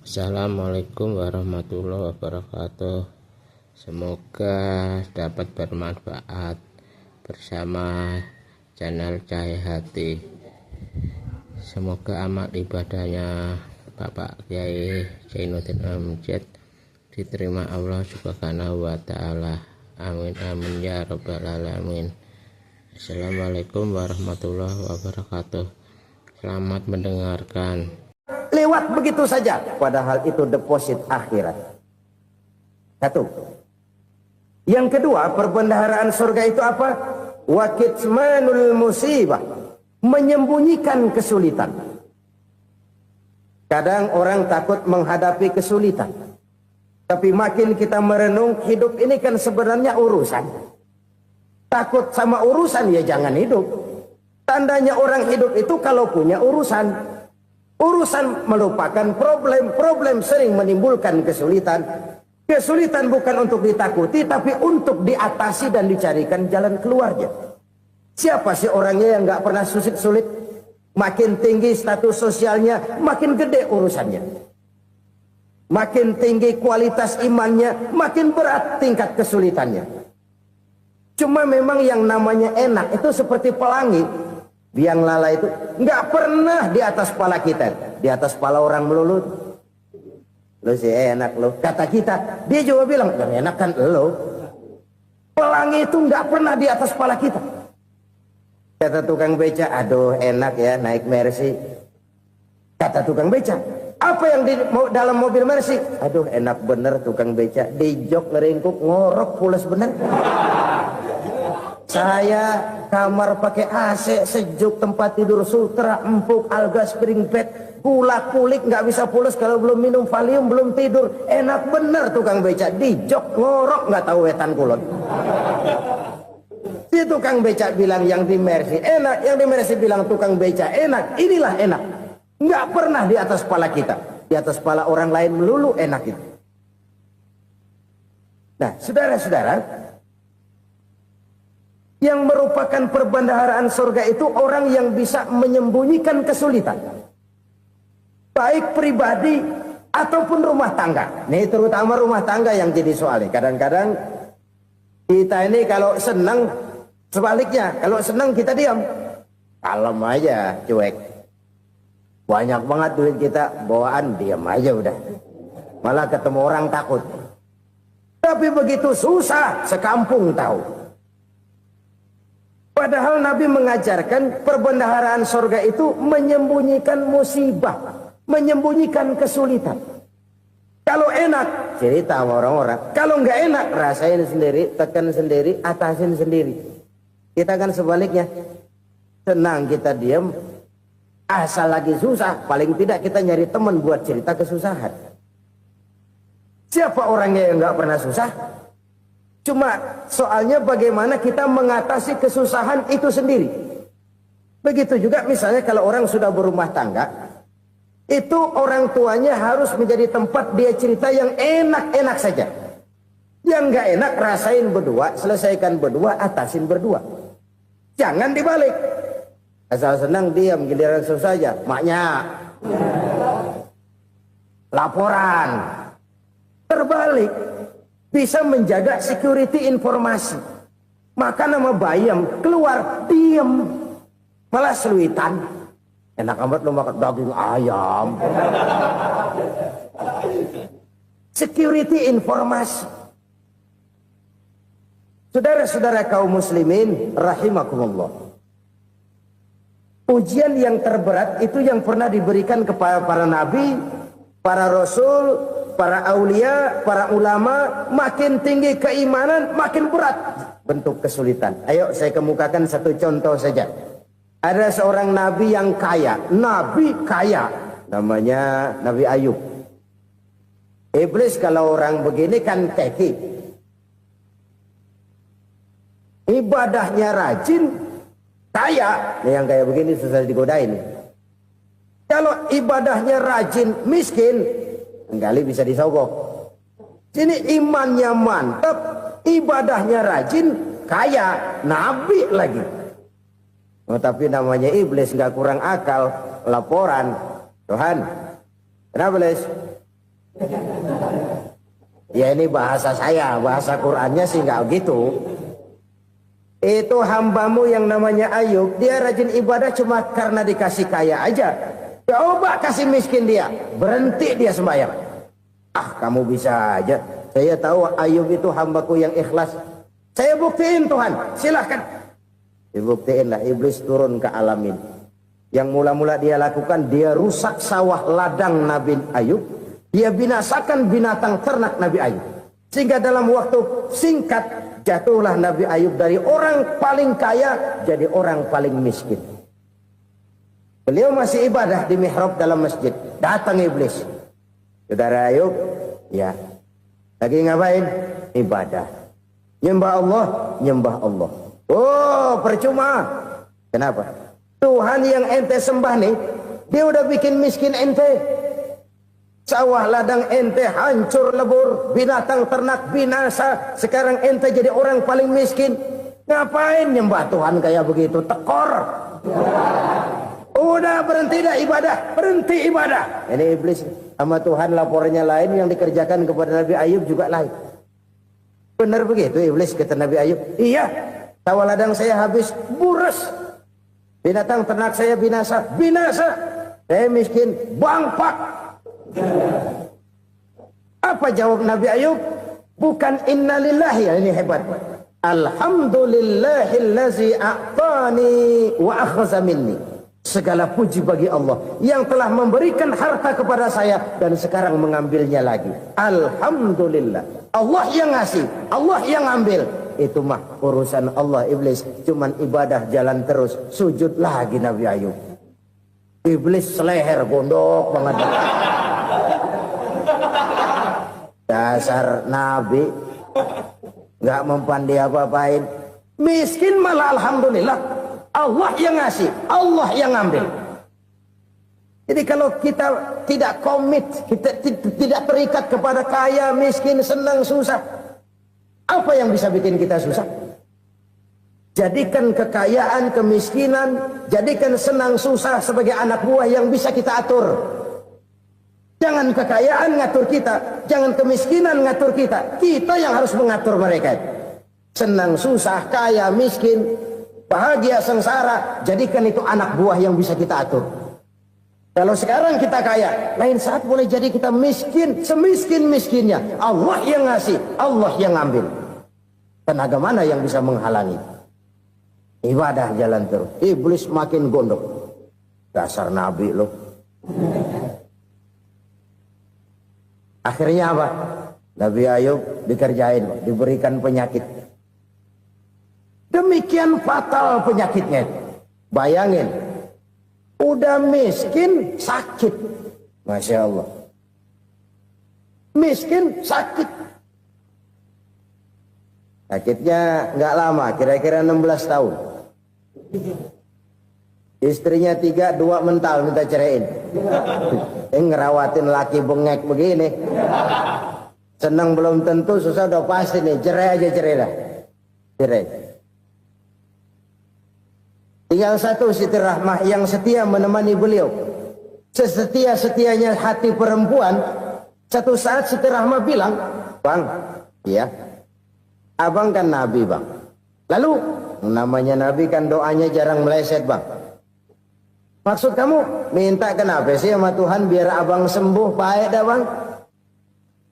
Assalamualaikum warahmatullahi wabarakatuh. Semoga dapat bermanfaat bersama channel Cahaya Hati. Semoga amal ibadahnya Bapak Kiai Zainuddin Amjad diterima Allah Subhanahu wa Ta'ala. Amin amin ya rabbal alamin. Assalamualaikum warahmatullahi wabarakatuh. Selamat mendengarkan. Lewat begitu saja, padahal itu deposit akhirat. Satu. Yang kedua, perbendaharaan surga itu apa? Wa kitmanul musibah, menyembunyikan kesulitan. Kadang orang takut menghadapi kesulitan, tapi makin kita merenung, hidup ini kan sebenarnya urusan. Takut sama urusan, ya jangan hidup. Tandanya orang hidup itu kalau punya urusan. Urusan melupakan problem sering menimbulkan kesulitan. Kesulitan bukan untuk ditakuti, tapi untuk diatasi dan dicarikan jalan keluarnya. Siapa sih orangnya yang nggak pernah sulit-sulit? Makin tinggi status sosialnya, makin gede urusannya. Makin tinggi kualitas imannya, makin berat tingkat kesulitannya. Cuma memang yang namanya enak itu seperti pelangi. Biang lala itu nggak pernah di atas kepala kita, di atas kepala orang melulu. Lo sih enak lo, kata kita. Dia juga bilang yang enak kan lo. Pelangi itu nggak pernah di atas kepala kita. Kata tukang beca, aduh enak ya naik Mercy. Kata tukang beca, apa yang di dalam mobil Mercy? Aduh enak bener tukang beca, di jok ngeringkuk ngorok pulas bener. Saya kamar pakai AC, sejuk, tempat tidur sutra, empuk, alga, spring bed, gula kulik, nggak bisa pulas kalau belum minum Valium, belum tidur. Enak bener tukang beca, di jok ngorok nggak tahu wetan kulon. Si tukang beca bilang yang di Mercy enak, yang di Mercy bilang tukang beca enak. Inilah enak, nggak pernah di atas kepala kita, di atas kepala orang lain melulu enak itu. Nah, saudara-saudara, yang merupakan perbendaharaan surga itu orang yang bisa menyembunyikan kesulitan, baik pribadi ataupun rumah tangga. Nih terutama rumah tangga yang jadi soalnya. Kadang-kadang kita ini kalau senang, sebaliknya kalau senang kita diam, kalem aja, cuek. Banyak banget duit kita bawaan, diam aja udah. Malah ketemu orang takut. Tapi begitu susah, sekampung tahu. Padahal Nabi mengajarkan perbendaharaan surga itu menyembunyikan musibah, menyembunyikan kesulitan. Kalau enak, cerita sama orang-orang. Kalau nggak enak, rasain sendiri, tekan sendiri, atasin sendiri. Kita kan sebaliknya, senang kita diam, asal lagi susah, paling tidak kita nyari teman buat cerita kesusahan. Siapa orangnya yang nggak pernah susah? Cuma soalnya bagaimana kita mengatasi kesusahan itu sendiri. Begitu juga misalnya kalau orang sudah berumah tangga, itu orang tuanya harus menjadi tempat dia cerita yang enak-enak saja. Yang nggak enak rasain berdua, selesaikan berdua, atasin berdua. Jangan dibalik. Asal senang diam, giliran susah saja. Maknya laporan. Terbalik. Bisa menjaga security informasi. Maka nama bayam keluar diam, malah seluitan. Enak amat lo makan daging ayam. Security informasi. Saudara-saudara kaum muslimin rahimakumullah. Ujian yang terberat itu yang pernah diberikan kepada para nabi, para rasul, para aulia, para ulama. Makin tinggi keimanan, makin berat bentuk kesulitan. Ayo saya kemukakan satu contoh saja. Ada seorang nabi yang kaya, nabi kaya, namanya Nabi Ayub. Iblis kalau orang begini kan keki, ibadahnya rajin, kaya. Nih yang kayak begini susah digodain. Kalau ibadahnya rajin, miskin, kali bisa disogok. Sini imannya mantap, ibadahnya rajin, kaya, nabi lagi. Oh, tapi namanya iblis nggak kurang akal. Laporan, Tuhan, kenapa iblis? Ya ini bahasa saya, bahasa Qur'annya sih nggak gitu. Itu hambamu yang namanya Ayub, dia rajin ibadah cuma karena dikasih kaya aja. Coba kasih miskin dia, berhenti dia sembahyang. Ah, kamu bisa aja. Saya tahu Ayub itu hambaku yang ikhlas. Saya buktiin Tuhan, silahkan. Dibuktiin lah, iblis turun ke alam ini. Yang mula-mula dia lakukan, dia rusak sawah ladang Nabi Ayub. Dia binasakan binatang ternak Nabi Ayub. Sehingga dalam waktu singkat, jatuhlah Nabi Ayub dari orang paling kaya jadi orang paling miskin. Beliau masih ibadah di mihrab dalam masjid. Datang iblis. Saudara Ayub, ya, lagi ngapain? Ibadah. Nyembah Allah, nyembah Allah. Oh, percuma. Kenapa? Tuhan yang ente sembah nih, dia udah bikin miskin ente. Sawah ladang ente hancur lebur, binatang ternak binasa. Sekarang ente jadi orang paling miskin. Ngapain nyembah Tuhan kayak begitu? Tekor. Udah berhenti dah ibadah, berhenti ibadah. Ini iblis sama Tuhan laporannya lain, yang dikerjakan kepada Nabi Ayub juga lain. Benar begitu iblis kata Nabi Ayub? Iya, sawah ladang saya habis buras, binatang ternak saya binasa, binasa. Saya miskin, bangpak. Apa jawab Nabi Ayub? Bukan innalillahi, ya ini hebat. Alhamdulillahillazi a'tani wa akhza minni. Segala puji bagi Allah yang telah memberikan harta kepada saya dan sekarang mengambilnya lagi. Alhamdulillah. Allah yang ngasih, Allah yang ambil. Itu mah urusan Allah. Iblis cuman ibadah jalan terus, sujud lagi Nabi Ayub. Iblis seleher gondok banget. Dasar Nabi nggak mempan dia apa-apain. Miskin malah alhamdulillah. Allah yang ngasih, Allah yang ngambil. Jadi kalau kita tidak komit, kita tidak terikat kepada kaya, miskin, senang, susah, apa yang bisa bikin kita susah? Jadikan kekayaan, kemiskinan, jadikan senang, susah sebagai anak buah yang bisa kita atur. Jangan kekayaan ngatur kita, jangan kemiskinan ngatur kita. Kita yang harus mengatur mereka. Senang, susah, kaya, miskin, bahagia, sengsara, jadikan itu anak buah yang bisa kita atur. Kalau sekarang kita kaya, lain saat boleh jadi kita miskin, semiskin-miskinnya. Allah yang ngasih, Allah yang ngambil. Tenaga mana yang bisa menghalangi? Ibadah jalan terus. Iblis makin gondok. Dasar Nabi loh. Akhirnya apa? Nabi Ayub dikerjain, diberikan penyakit. Demikian fatal penyakitnya. Bayangin, udah miskin sakit. Masya Allah. Miskin sakit. Sakitnya nggak lama, kira-kira 16 tahun. Istrinya 3, 2 mental minta ceraiin. Ngerawatin laki bengek begini. Senang belum tentu, susah udah pasti nih. Cerai aja, cerai dah. Cerai. Tinggal satu Siti Rahmah yang setia menemani beliau. Sesetia-setianya hati perempuan. Satu saat Siti Rahmah bilang, "Bang, ya, abang kan Nabi bang. Lalu namanya Nabi kan doanya jarang meleset bang. Maksud kamu minta kenapa sih sama Tuhan biar abang sembuh baik dah bang?"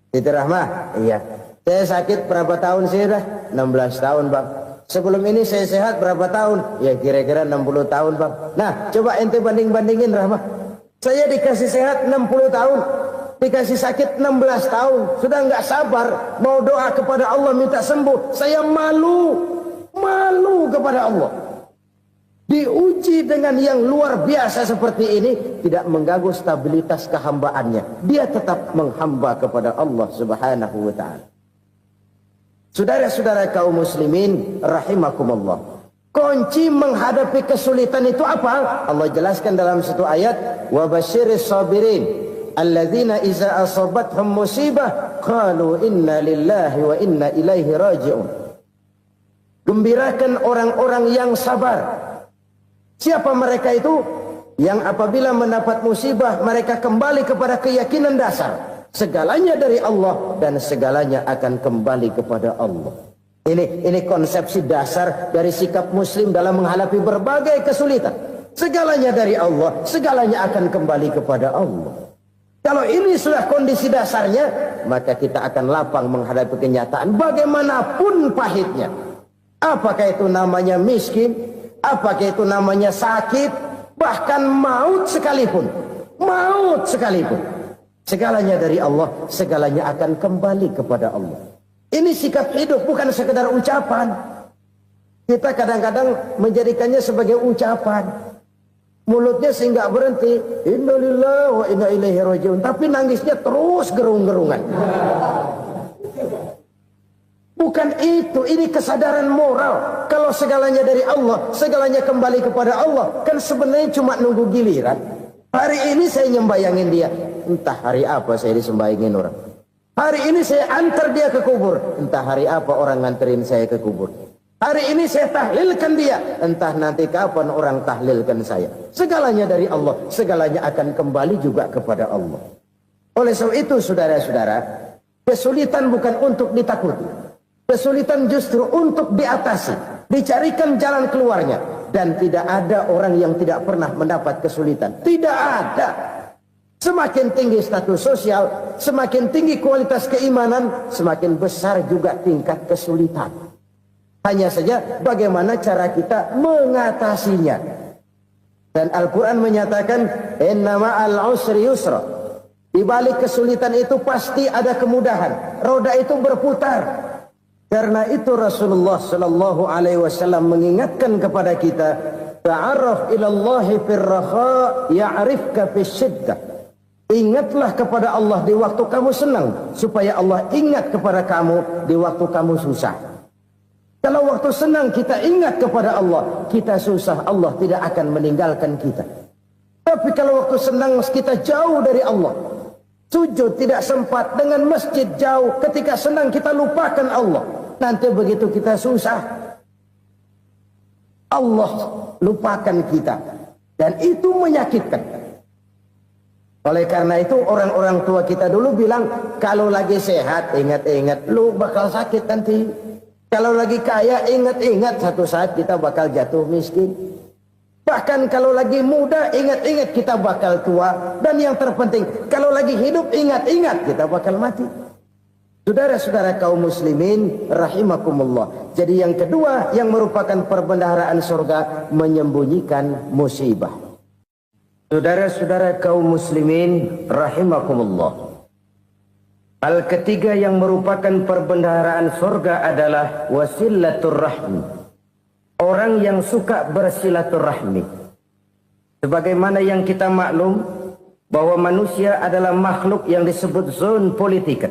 Siti Rahmah, iya. Saya sakit berapa tahun sih dah? 16 tahun bang. Sebelum ini saya sehat berapa tahun? Ya kira-kira 60 tahun bang. Nah coba ente banding-bandingin Rahmah. Saya dikasih sehat 60 tahun. Dikasih sakit 16 tahun. Sudah nggak sabar. Mau doa kepada Allah minta sembuh. Saya malu. Malu kepada Allah. Diuji dengan yang luar biasa seperti ini. Tidak mengganggu stabilitas kehambaannya. Dia tetap menghamba kepada Allah subhanahu wa ta'ala. Saudara-saudara kaum muslimin rahimakumullah. Kunci menghadapi kesulitan itu apa? Allah jelaskan dalam satu ayat, wa basyiris sabirin alladzina iza asabathum musibah qalu inna lillahi wa inna ilaihi raji'un. Gembirakan orang-orang yang sabar. Siapa mereka itu? Yang apabila mendapat musibah mereka kembali kepada keyakinan dasar. segalanya dari Allah dan segalanya akan kembali kepada Allah. Ini konsepsi dasar dari sikap muslim dalam menghadapi berbagai kesulitan. Segalanya dari Allah, segalanya akan kembali kepada Allah. Kalau ini sudah kondisi dasarnya, maka kita akan lapang menghadapi kenyataan bagaimanapun pahitnya. Apakah itu namanya miskin, apakah itu namanya sakit, bahkan maut sekalipun. Maut sekalipun. Segalanya dari Allah, segalanya akan kembali kepada Allah. Ini sikap hidup, bukan sekedar ucapan. Kita kadang-kadang menjadikannya sebagai ucapan. Mulutnya sehingga berhenti, innalillahi wa inna ilaihi rajiun, tapi nangisnya terus gerung-gerungan. Bukan itu, ini kesadaran moral. Kalau segalanya dari Allah, segalanya kembali kepada Allah, kan sebenarnya cuma nunggu giliran. Hari ini saya nyembayangin dia, entah hari apa saya disembayangin orang. Hari ini saya antar dia ke kubur, entah hari apa orang nganterin saya ke kubur. Hari ini saya tahlilkan dia, entah nanti kapan orang tahlilkan saya. Segalanya dari Allah, segalanya akan kembali juga kepada Allah. Oleh sebab itu saudara-saudara, kesulitan bukan untuk ditakuti. Kesulitan justru untuk diatasi, dicarikan jalan keluarnya. Dan tidak ada orang yang tidak pernah mendapat kesulitan. Tidak ada. Semakin tinggi status sosial, semakin tinggi kualitas keimanan, semakin besar juga tingkat kesulitan. Hanya saja bagaimana cara kita mengatasinya. Dan Al-Quran menyatakan, inna ma'al usri yusra. Di balik kesulitan itu pasti ada kemudahan. Roda itu berputar. Karena itu Rasulullah sallallahu alaihi wasallam mengingatkan kepada kita, ta'arraf ila Allah fir raha ya'rifka fis syiddah. Ingatlah kepada Allah di waktu kamu senang, supaya Allah ingat kepada kamu di waktu kamu susah. Kalau waktu senang kita ingat kepada Allah, kita susah, Allah tidak akan meninggalkan kita. Tapi kalau waktu senang kita jauh dari Allah, sujud tidak sempat, dengan masjid jauh, ketika senang kita lupakan Allah. Nanti begitu kita susah, Allah lupakan kita. Dan itu menyakitkan. Oleh karena itu orang-orang tua kita dulu bilang, kalau lagi sehat ingat-ingat lu bakal sakit nanti. Kalau lagi kaya ingat-ingat satu saat kita bakal jatuh miskin. Bahkan kalau lagi muda ingat-ingat kita bakal tua. Dan yang terpenting, kalau lagi hidup ingat-ingat kita bakal mati. Saudara-saudara kaum muslimin rahimakumullah. Jadi yang kedua yang merupakan perbendaharaan surga, menyembunyikan musibah. Saudara-saudara kaum muslimin rahimakumullah. Hal ketiga yang merupakan perbendaharaan surga adalah wasilatur rahmi. Orang yang suka bersilaturahmi. Sebagaimana yang kita maklum bahwa manusia adalah makhluk yang disebut zon politika.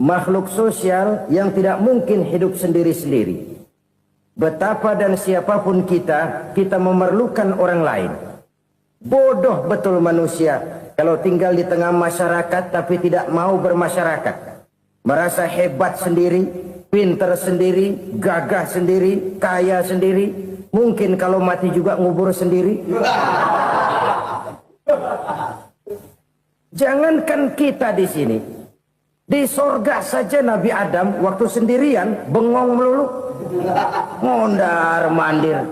Makhluk sosial yang tidak mungkin hidup sendiri-sendiri. Betapa dan siapapun kita memerlukan orang lain. Bodoh betul manusia kalau tinggal di tengah masyarakat tapi tidak mau bermasyarakat. Merasa hebat sendiri, pintar sendiri, gagah sendiri, kaya sendiri. Mungkin kalau mati juga ngubur sendiri. Jangankan kita di sini. Di sorga saja Nabi Adam waktu sendirian bengong melulu, ngondar mandir.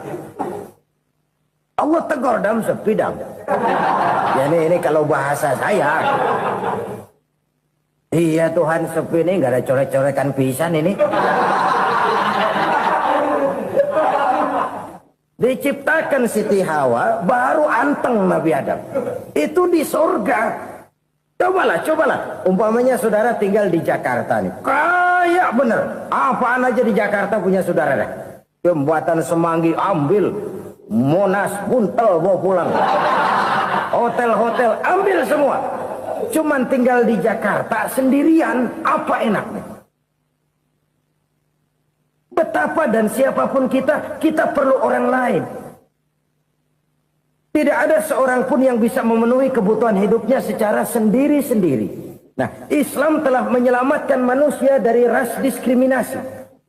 Allah tegur dam sepi dam. Ya ini kalau bahasa saya. Iya Tuhan sepi ini nggak ada coret-corekan pisan ini. Diciptakan Siti Hawa baru anteng Nabi Adam. Itu di sorga. Cobalah. Umpamanya saudara tinggal di Jakarta nih. Kayak bener. Apaan aja di Jakarta punya saudara dah. Jembatan Semanggi ambil. Monas buntel bawa pulang. Hotel-hotel ambil semua. Cuman tinggal di Jakarta sendirian. Apa enaknya? Betapa dan siapapun kita perlu orang lain. Tidak ada seorang pun yang bisa memenuhi kebutuhan hidupnya secara sendiri-sendiri. Nah, Islam telah menyelamatkan manusia dari ras diskriminasi.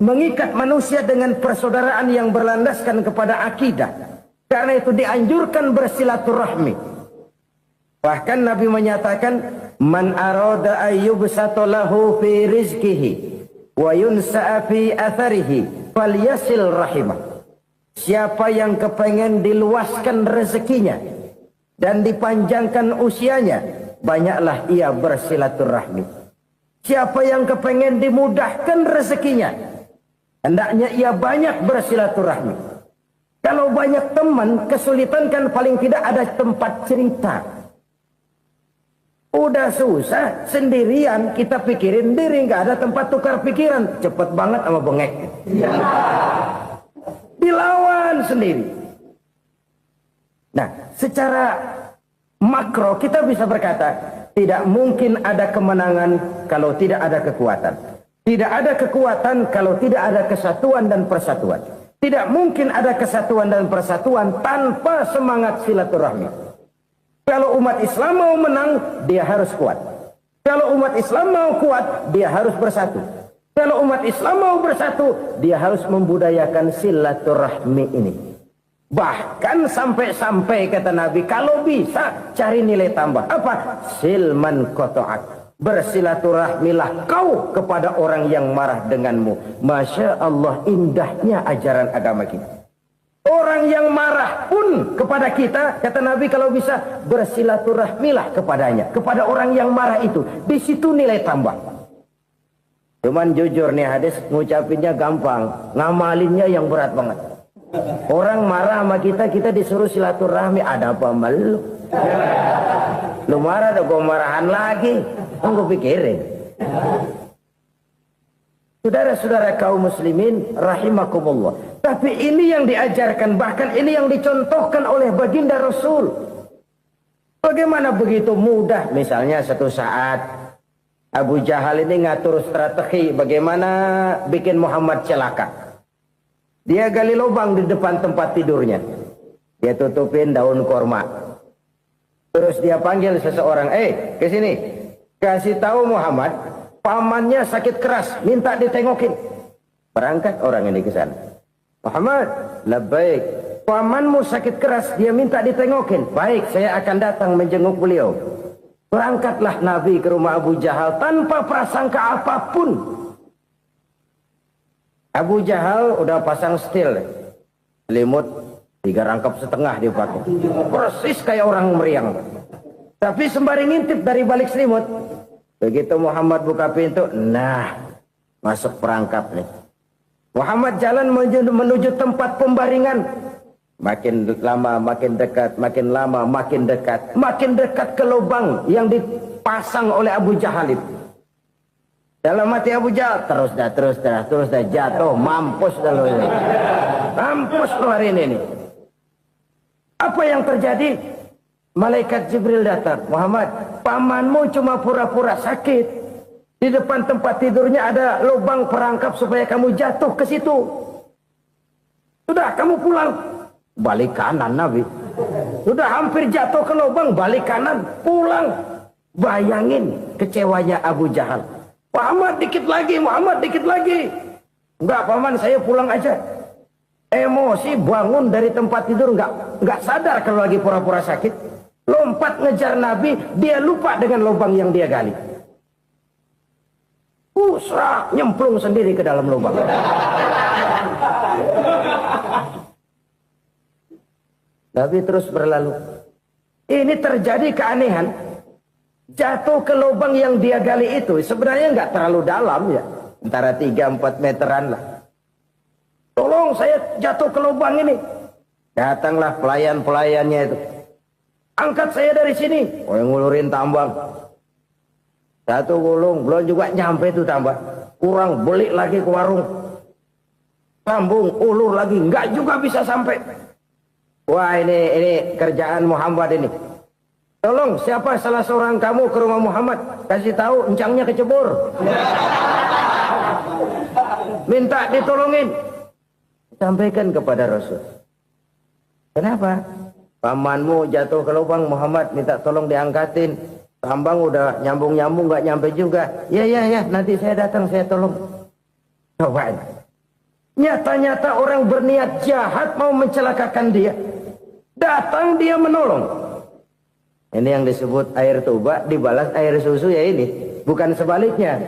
Mengikat manusia dengan persaudaraan yang berlandaskan kepada akidah. Karena itu dianjurkan bersilaturahmi. Bahkan Nabi menyatakan, Man arada ayyubsata lahu fi rizqihi wa yunsa'a fi atharihi falyasil rahimah. Siapa yang kepengen diluaskan rezekinya dan dipanjangkan usianya, banyaklah ia bersilaturahmi. Siapa yang kepengen dimudahkan rezekinya, hendaknya ia banyak bersilaturahmi. Kalau banyak teman, kesulitan kan paling tidak ada tempat cerita. Udah susah, sendirian kita pikirin diri, nggak ada tempat tukar pikiran. Cepet banget sama bengek. Dilawan sendiri. Nah, secara makro kita bisa berkata, tidak mungkin ada kemenangan kalau tidak ada kekuatan. Tidak ada kekuatan kalau tidak ada kesatuan dan persatuan. Tidak mungkin ada kesatuan dan persatuan tanpa semangat silaturahmi. Kalau umat Islam mau menang, dia harus kuat. Kalau umat Islam mau kuat, dia harus bersatu. Kalau umat Islam mau bersatu, dia harus membudayakan silaturahmi ini. Bahkan sampai-sampai kata Nabi, kalau bisa cari nilai tambah. Apa? Silman qata'ak. Bersilaturahmilah kau kepada orang yang marah denganmu. Masya Allah, indahnya ajaran agama kita. Orang yang marah pun kepada kita, kata Nabi, kalau bisa bersilaturahmilah kepadanya. Kepada orang yang marah itu. Di situ nilai tambah. Cuman jujur nih hadis, ngucapinnya gampang, ngamalinnya yang berat banget. Orang marah sama kita, kita disuruh silaturahmi. Ada apa malu? Lu marah tuh, gue marahan lagi. Gue pikirin. Saudara-saudara kaum muslimin rahimakumullah. Tapi ini yang diajarkan, bahkan ini yang dicontohkan oleh baginda Rasul. Bagaimana begitu mudah, misalnya satu saat Abu Jahal ini ngatur strategi bagaimana bikin Muhammad celaka. Dia gali lubang di depan tempat tidurnya. Dia tutupin daun korma. Terus dia panggil seseorang, ke sini. Kasih tahu Muhammad, pamannya sakit keras, minta ditengokin. Berangkat orang ini ke sana. Muhammad, labbaik. Pamanmu sakit keras, dia minta ditengokin. Baik, saya akan datang menjenguk beliau. Berangkatlah Nabi ke rumah Abu Jahal tanpa prasangka apapun. Abu Jahal udah pasang setil. Selimut 3 rangkap setengah dia pakai. Persis kayak orang meriang. Tapi sembari ngintip dari balik selimut. Begitu Muhammad buka pintu, nah masuk perangkap nih. Muhammad jalan menuju tempat pembaringan. Makin lama makin dekat, makin lama makin dekat. Makin dekat ke lubang yang dipasang oleh Abu Jahal itu. Dalam hati Abu Jahal, terus dah jatuh, mampus dah lo ini. Mampus lo hari ini. Apa yang terjadi? Malaikat Jibril datang. Muhammad, pamanmu cuma pura-pura sakit. Di depan tempat tidurnya ada lubang perangkap supaya kamu jatuh ke situ. Sudah, kamu pulang. Balik kanan Nabi. Sudah hampir jatuh ke lubang, balik kanan, pulang. Bayangin kecewanya Abu Jahal. Muhammad dikit lagi, Muhammad dikit lagi. Enggak paman, saya pulang aja. Emosi bangun dari tempat tidur, enggak sadar kalau lagi pura-pura sakit. Lompat ngejar Nabi, dia lupa dengan lubang yang dia gali. Serak, nyemplung sendiri ke dalam lubang. Nabi terus berlalu. Ini terjadi keanehan. Jatuh ke lubang yang dia gali itu sebenarnya nggak terlalu dalam ya. Antara 3-4 meteran lah. Tolong saya jatuh ke lubang ini. Datanglah pelayan-pelayannya itu. Angkat saya dari sini. Oh, yang ngulurin tambang. Satu gulung, belum juga nyampe itu tambang. Kurang, beli lagi ke warung. Sambung, ulur lagi, nggak juga bisa sampai. Wah, ini kerjaan Muhammad ini. Tolong, siapa salah seorang kamu ke rumah Muhammad, kasih tahu encangnya kecebur. Minta ditolongin. Sampaikan kepada Rasul. Kenapa? Pamanmu jatuh ke lubang, Muhammad minta tolong diangkatin. Tambang udah nyambung-nyambung nggak nyampe juga. Ya, nanti saya datang, saya tolong. Coba. Nyata-nyata orang berniat jahat mau mencelakakan dia. Datang dia menolong. Ini yang disebut air tuba dibalas air susu ya ini. Bukan sebaliknya.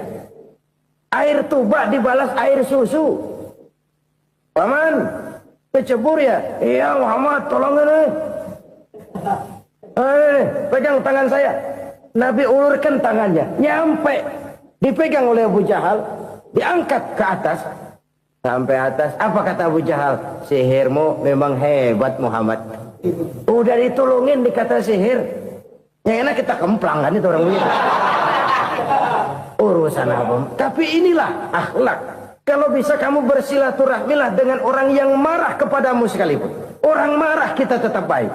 Air tuba dibalas air susu. Paman, kecebur ya? Iya Muhammad, tolong ini. Pegang tangan saya. Nabi ulurkan tangannya. Nyampe. Dipegang oleh Abu Jahal. Diangkat ke atas. Sampai atas. Apa kata Abu Jahal? Sihirmu memang hebat Muhammad. Udah ditolongin dikata sihir. Yang enak kita kemplang kan itu orang begitu. Urusan apa? Tapi inilah akhlak. Kalau bisa kamu bersilaturahmilah dengan orang yang marah kepadamu sekalipun. Orang marah kita tetap baik.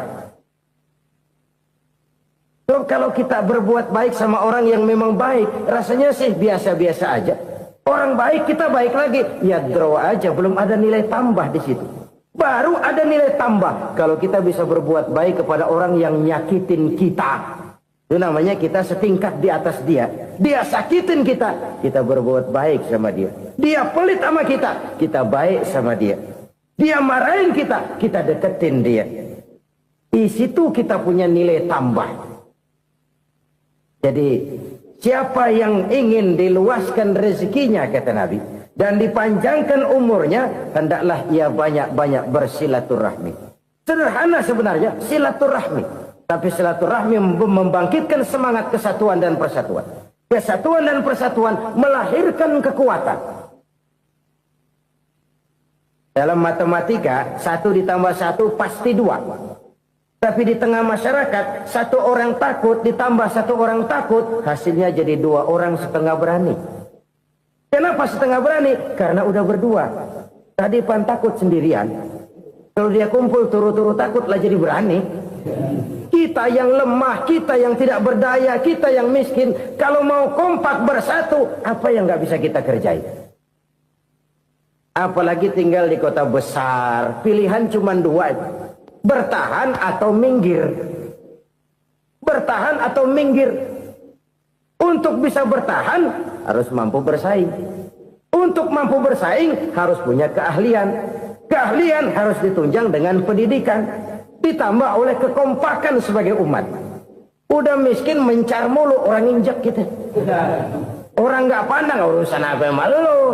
So, kalau kita berbuat baik sama orang yang memang baik, rasanya sih biasa-biasa aja. Orang baik kita baik lagi, ya draw aja, belum ada nilai tambah di situ. Baru ada nilai tambah kalau kita bisa berbuat baik kepada orang yang nyakitin kita. Itu namanya kita setingkat di atas dia. Dia sakitin kita, kita berbuat baik sama dia. Dia pelit sama kita, kita baik sama dia. Dia marahin kita, kita deketin dia. Di situ kita punya nilai tambah. Jadi siapa yang ingin diluaskan rezekinya kata Nabi dan dipanjangkan umurnya, hendaklah ia banyak-banyak bersilaturahmi. Sederhana sebenarnya silaturahmi, tapi silaturahmi membangkitkan semangat kesatuan dan persatuan. Kesatuan dan persatuan melahirkan kekuatan. Dalam matematika 1 ditambah 1 pasti 2. Tapi di tengah masyarakat, 1 orang takut ditambah 1 orang takut, hasilnya jadi 2 orang setengah berani. Kenapa setengah berani? Karena udah berdua. Tadi pan takut sendirian. Kalau dia kumpul turu-turu takutlah jadi berani. Kita yang lemah, kita yang tidak berdaya, kita yang miskin, kalau mau kompak bersatu, apa yang nggak bisa kita kerjain? Apalagi tinggal di kota besar, pilihan cuma 2. Bertahan atau minggir. Bertahan atau minggir. Untuk bisa bertahan harus mampu bersaing. Untuk mampu bersaing harus punya keahlian. Keahlian harus ditunjang dengan pendidikan. Ditambah oleh kekompakan sebagai umat. Udah miskin mencar mulu orang injak kita. Orang nggak pandang urusan apa yang malu.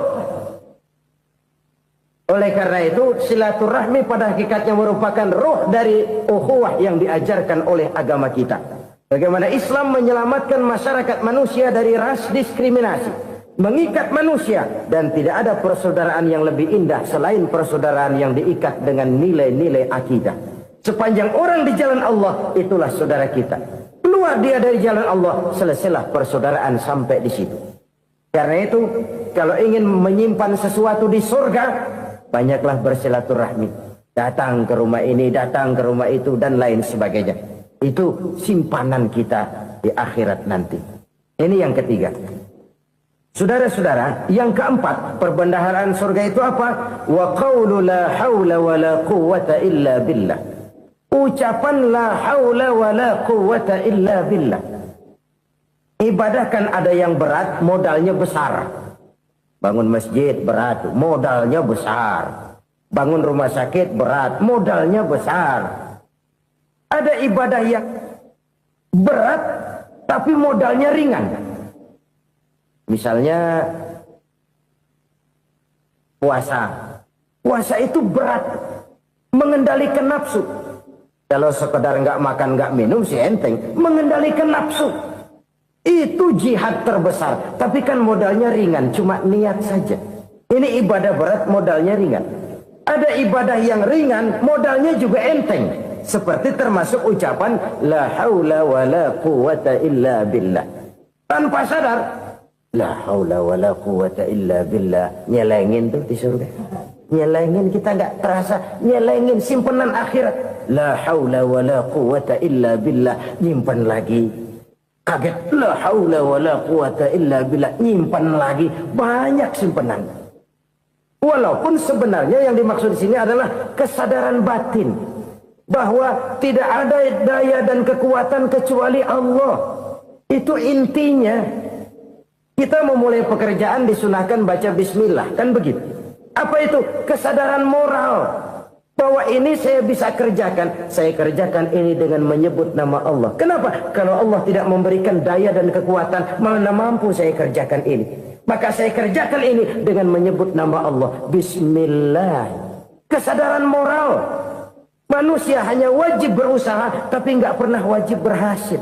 Oleh karena itu silaturahmi pada hakikatnya merupakan roh dari ukhuwah yang diajarkan oleh agama kita. Bagaimana Islam menyelamatkan masyarakat manusia dari ras diskriminasi, mengikat manusia, dan tidak ada persaudaraan yang lebih indah selain persaudaraan yang diikat dengan nilai-nilai akidah. Sepanjang orang di jalan Allah, itulah saudara kita. Keluar dia dari jalan Allah, selesailah persaudaraan sampai di situ. Karena itu, kalau ingin menyimpan sesuatu di surga, banyaklah bersilaturahmi. Datang ke rumah ini, datang ke rumah itu, dan lain sebagainya. Itu simpanan kita di akhirat nanti. Ini yang ketiga. Saudara-saudara, yang keempat, perbendaharaan surga itu apa? Wa qawlu la hawla wa la quwwata illa billah. Ucapan la hawla wa la quwwata illa billah. Ibadah kan ada yang berat, modalnya besar. Bangun masjid berat, modalnya besar. Bangun rumah sakit berat, modalnya besar. Ada ibadah yang berat, tapi modalnya ringan. Misalnya puasa. Puasa itu berat, mengendalikan nafsu. Kalau sekedar nggak makan, nggak minum sih enteng. Mengendalikan nafsu. Itu jihad terbesar. Tapi kan modalnya ringan, cuma niat saja. Ini ibadah berat, modalnya ringan. Ada ibadah yang ringan, modalnya juga enteng. Seperti termasuk ucapan la haula wa la quwwata illa billah. Tanpa sadar, la haula wa la quwwata illa billah. Nyelengin tuh di surga. Nyelengin, kita nggak terasa. Nyelengin simpenan akhirat. La haula wa la quwwata illa billah. Nyimpan lagi. Kaget, la haula wa la quwata illa billah, nyimpan lagi, banyak simpanan. Walaupun sebenarnya yang dimaksud di sini adalah kesadaran batin bahwa tidak ada daya dan kekuatan kecuali Allah. Itu intinya. Kita memulai pekerjaan disunahkan baca bismillah, kan begitu. Apa itu? Kesadaran moral. Bahwa ini saya bisa kerjakan. Saya kerjakan ini dengan menyebut nama Allah. Kenapa? Kalau Allah tidak memberikan daya dan kekuatan, mana mampu saya kerjakan ini. Maka saya kerjakan ini dengan menyebut nama Allah. Bismillah. Kesadaran moral. Manusia hanya wajib berusaha, tapi nggak pernah wajib berhasil.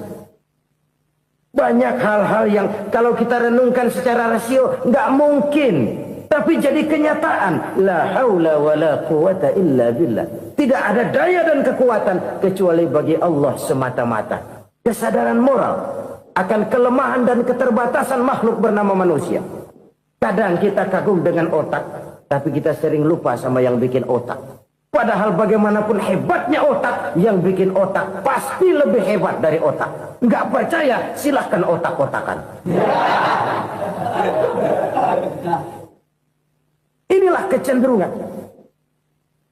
Banyak hal-hal yang kalau kita renungkan secara rasio, nggak mungkin. Tapi jadi kenyataan. La haula wa la quwata illa billah. Tidak ada daya dan kekuatan kecuali bagi Allah semata-mata. Kesadaran moral akan kelemahan dan keterbatasan makhluk bernama manusia. Kadang kita kagum dengan otak, tapi kita sering lupa sama yang bikin otak. Padahal bagaimanapun hebatnya otak, yang bikin otak pasti lebih hebat dari otak. Nggak percaya, silahkan otak-otakan. Inilah kecenderungan.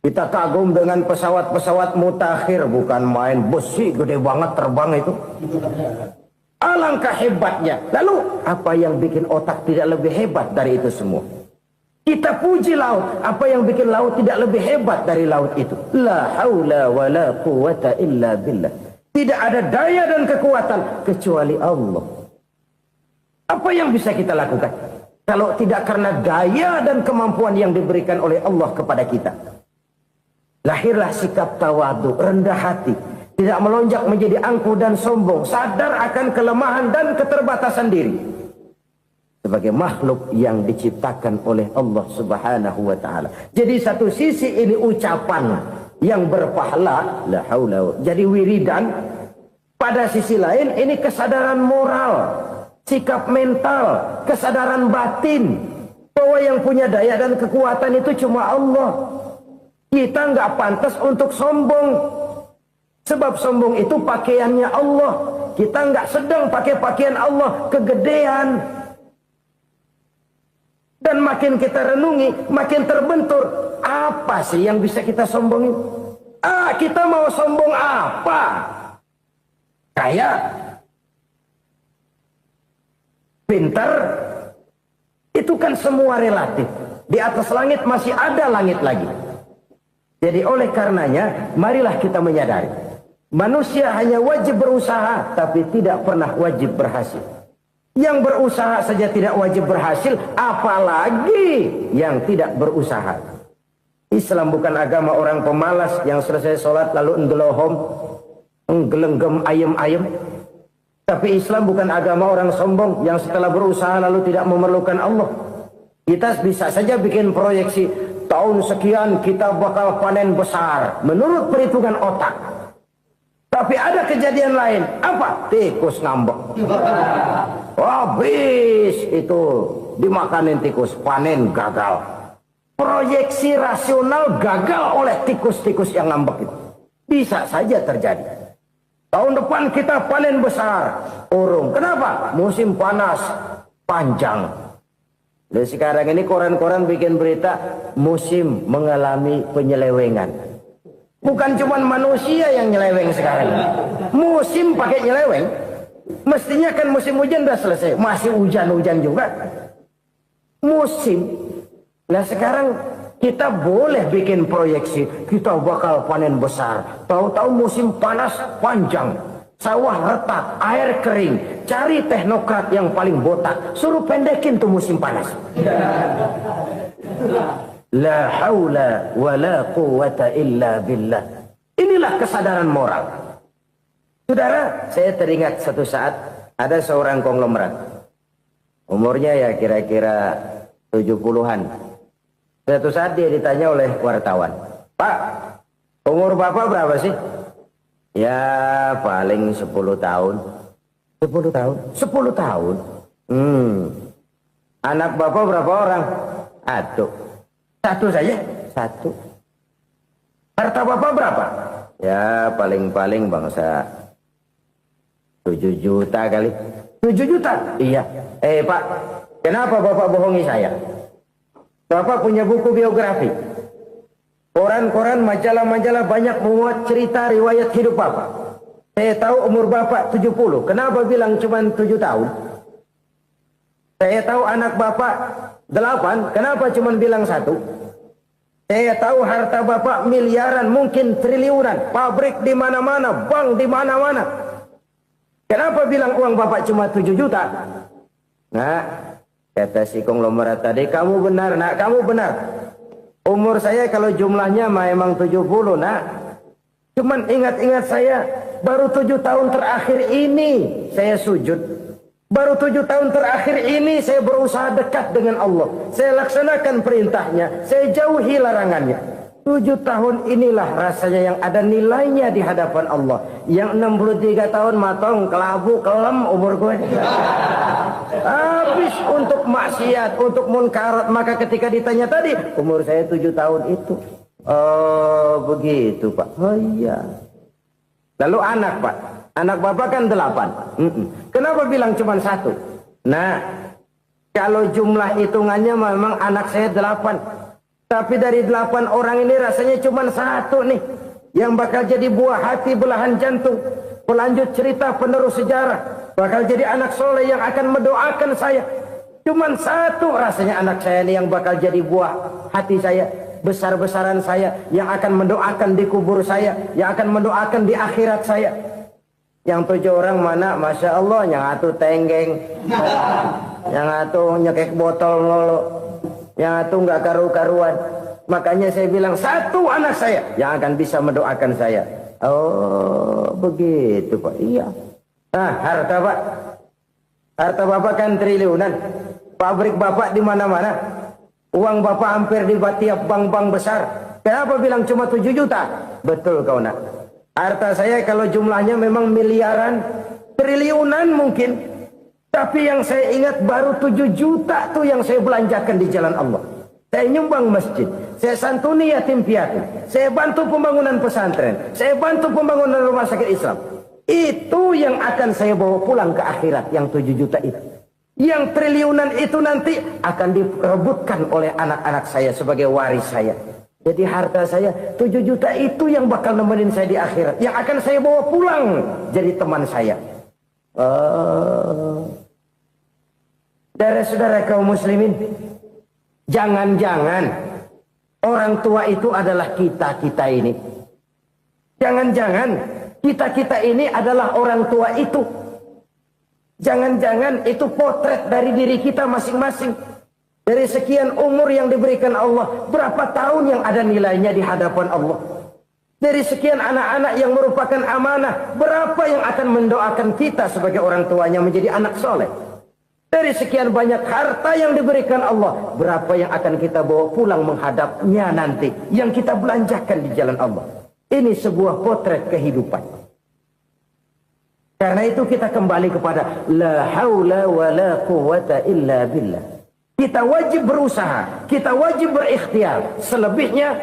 Kita kagum dengan pesawat-pesawat mutakhir, bukan main, besi gede banget terbang itu. Alangkah hebatnya. Lalu apa yang bikin otak tidak lebih hebat dari itu semua? Kita puji laut, apa yang bikin laut tidak lebih hebat dari laut itu? La haula wa la quwata illa billah. Tidak ada daya dan kekuatan kecuali Allah. Apa yang bisa kita lakukan? Kalau tidak karena daya dan kemampuan yang diberikan oleh Allah kepada kita. Lahirlah sikap tawadu, rendah hati. Tidak melonjak menjadi angkuh dan sombong. Sadar akan kelemahan dan keterbatasan diri. Sebagai makhluk yang diciptakan oleh Allah subhanahu wa ta'ala. Jadi satu sisi ini ucapan yang berpahala. La haula. Jadi wiridan. Pada sisi lain ini kesadaran moral. Sikap mental, kesadaran batin, bahwa yang punya daya dan kekuatan itu cuma Allah. Kita nggak pantas untuk sombong, sebab sombong itu pakaiannya Allah. Kita nggak sedang pakai pakaian Allah, kegedean. Dan makin kita renungi, makin terbentur. Apa sih yang bisa kita sombongin? Kita mau sombong apa? Kaya, pintar, itu kan semua relatif. Di atas langit masih ada langit lagi. Jadi oleh karenanya, marilah kita menyadari. Manusia hanya wajib berusaha, tapi tidak pernah wajib berhasil. Yang berusaha saja tidak wajib berhasil, apalagi yang tidak berusaha. Islam bukan agama orang pemalas yang selesai sholat lalu endelohom, nggelenggem ayem-ayem. Tapi Islam bukan agama orang sombong yang setelah berusaha lalu tidak memerlukan Allah. Kita bisa saja bikin proyeksi, tahun sekian kita bakal panen besar menurut perhitungan otak. Tapi ada kejadian lain. Apa? Tikus ngambek. Habis itu dimakanin tikus, panen gagal. Proyeksi rasional gagal oleh tikus-tikus yang ngambek itu. Bisa saja terjadi. Tahun depan kita panen besar, urung. Kenapa? Musim panas panjang. Dan sekarang ini koran-koran bikin berita musim mengalami penyelewengan. Bukan cuma manusia yang nyeleweng sekarang. Musim pakai nyeleweng. Mestinya kan musim hujan udah selesai, masih hujan-hujan juga. Musim. Nah sekarang kita boleh bikin proyeksi, kita bakal panen besar. Tahu-tahu musim panas panjang, sawah retak, air kering. Cari teknokrat yang paling botak, suruh pendekin tuh musim panas. La haula wa la quwata illa billah. Inilah kesadaran moral. Saudara, saya teringat satu saat ada seorang konglomerat. Umurnya ya kira-kira 70-an. Suatu saat dia ditanya oleh wartawan, Pak, umur Bapak berapa sih? Ya paling 10 tahun. 10 tahun? 10 tahun? Anak Bapak berapa orang? Satu saja? Satu. Harta Bapak berapa? Ya paling-paling bangsa 7 juta kali. 7 juta? Iya. Pak, kenapa Bapak bohongi saya? Bapak punya buku biografi. Koran-koran, majalah-majalah banyak memuat cerita riwayat hidup Bapak. Saya tahu umur Bapak 70. Kenapa bilang cuma 7 tahun? Saya tahu anak Bapak 8. Kenapa cuma bilang 1? Saya tahu harta bapak miliaran, mungkin triliunan, pabrik di mana-mana, bank di mana-mana. Kenapa bilang uang bapak cuma 7 juta? Nah, kata si konglomerat tadi, kamu benar nak, kamu benar. Umur saya kalau jumlahnya memang 70 nak. Cuman ingat-ingat saya, baru 7 tahun terakhir ini saya sujud. Baru 7 tahun terakhir ini saya berusaha dekat dengan Allah. Saya laksanakan perintahnya, saya jauhi larangannya. 7 tahun inilah rasanya yang ada nilainya di hadapan Allah. Yang 63 tahun matong, kelabu, kelem umur gue. Habis untuk maksiat, untuk munkarat. Maka ketika ditanya tadi, umur saya 7 tahun itu. Oh begitu Pak. Oh iya. Lalu anak Pak. Anak bapak kan 8. Kenapa bilang cuma 1? Nah, kalau jumlah hitungannya memang anak saya 8. Tapi dari 8 orang ini rasanya cuma 1 nih. Yang bakal jadi buah hati, belahan jantung. Pelanjut cerita, penerus sejarah. Bakal jadi anak soleh yang akan mendoakan saya. Cuma 1 rasanya anak saya ini yang bakal jadi buah hati saya. Besar-besaran saya. Yang akan mendoakan di kubur saya. Yang akan mendoakan di akhirat saya. Yang 7 orang mana? Masya Allah, yang atu tenggeng. Yang atu nyekek botol ngolo. Yang atu nggak karu-karuan. Makanya saya bilang 1 anak saya yang akan bisa mendoakan saya. Oh begitu Pak. Iya. Nah harta Pak. Harta Bapak kan triliunan. Pabrik Bapak di mana-mana. Uang Bapak hampir di tiap bank-bank besar. Kenapa bilang cuma 7 juta? Betul kau nak. Harta saya kalau jumlahnya memang miliaran, triliunan mungkin. Tapi yang saya ingat baru 7 juta tuh yang saya belanjakan di jalan Allah. Saya nyumbang masjid, saya santuni yatim piatu, saya bantu pembangunan pesantren, saya bantu pembangunan rumah sakit Islam. Itu yang akan saya bawa pulang ke akhirat, yang 7 juta itu. Yang triliunan itu nanti akan diperebutkan oleh anak-anak saya sebagai waris saya. Jadi harta saya 7 juta itu yang bakal nemenin saya di akhirat. Yang akan saya bawa pulang jadi teman saya. Saudara-saudara kaum muslimin, jangan-jangan orang tua itu adalah kita-kita ini. Jangan-jangan kita-kita ini adalah orang tua itu. Jangan-jangan itu potret dari diri kita masing-masing. Dari sekian umur yang diberikan Allah, berapa tahun yang ada nilainya di hadapan Allah? Dari sekian anak-anak yang merupakan amanah, berapa yang akan mendoakan kita sebagai orang tuanya menjadi anak soleh? Dari sekian banyak harta yang diberikan Allah, berapa yang akan kita bawa pulang menghadapnya nanti, yang kita belanjakan di jalan Allah? Ini sebuah potret kehidupan. Karena itu kita kembali kepada la haula wa la quwwata illa billah. Kita wajib berusaha, kita wajib berikhtiar. Selebihnya,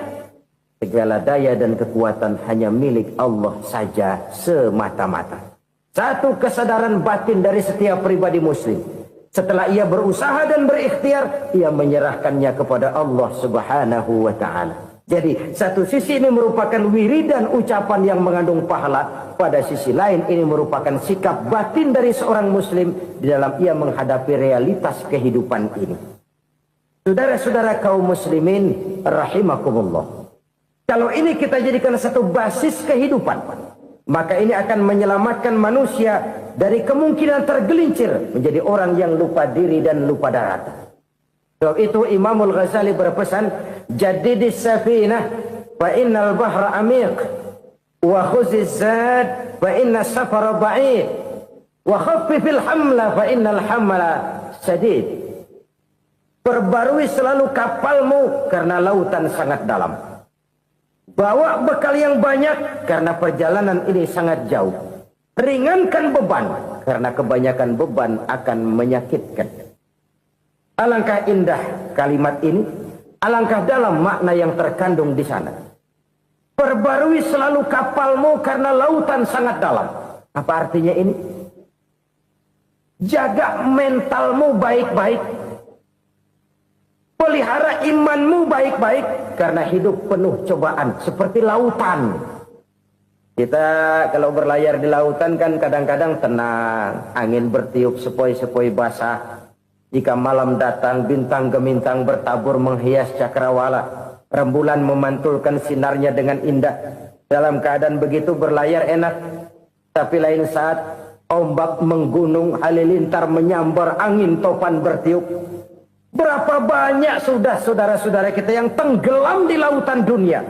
segala daya dan kekuatan hanya milik Allah saja semata-mata. Satu kesadaran batin dari setiap pribadi muslim. Setelah ia berusaha dan berikhtiar, ia menyerahkannya kepada Allah Subhanahu wa ta'ala. Jadi, satu sisi ini merupakan wiridan ucapan yang mengandung pahala. Pada sisi lain, ini merupakan sikap batin dari seorang muslim di dalam ia menghadapi realitas kehidupan ini. Saudara-saudara kaum muslimin, rahimakumullah. Kalau ini kita jadikan satu basis kehidupan, maka ini akan menyelamatkan manusia dari kemungkinan tergelincir menjadi orang yang lupa diri dan lupa darat. Sebab itu Imamul Ghazali berpesan, jadidis safinah fa innal bahra amiq wa khuziz zad fa inna safara ba'id wa khaffifil hamla fa innal hamla sadid. Perbarui selalu kapalmu karena lautan sangat dalam. Bawa bekal yang banyak karena perjalanan ini sangat jauh. Ringankan beban karena kebanyakan beban akan menyakitkan. Alangkah indah kalimat ini, alangkah dalam makna yang terkandung di sana. Perbarui selalu kapalmu karena lautan sangat dalam. Apa artinya ini? Jaga mentalmu baik-baik. Pelihara imanmu baik-baik karena hidup penuh cobaan seperti lautan. Kita kalau berlayar di lautan kan kadang-kadang tenang, angin bertiup sepoi-sepoi basah. Jika malam datang bintang gemintang bertabur menghias cakrawala. rembulan memantulkan sinarnya dengan indah. Dalam keadaan begitu berlayar enak. Tapi lain saat ombak menggunung, halilintar menyambar, angin topan bertiup. Berapa banyak sudah saudara-saudara kita yang tenggelam di lautan dunia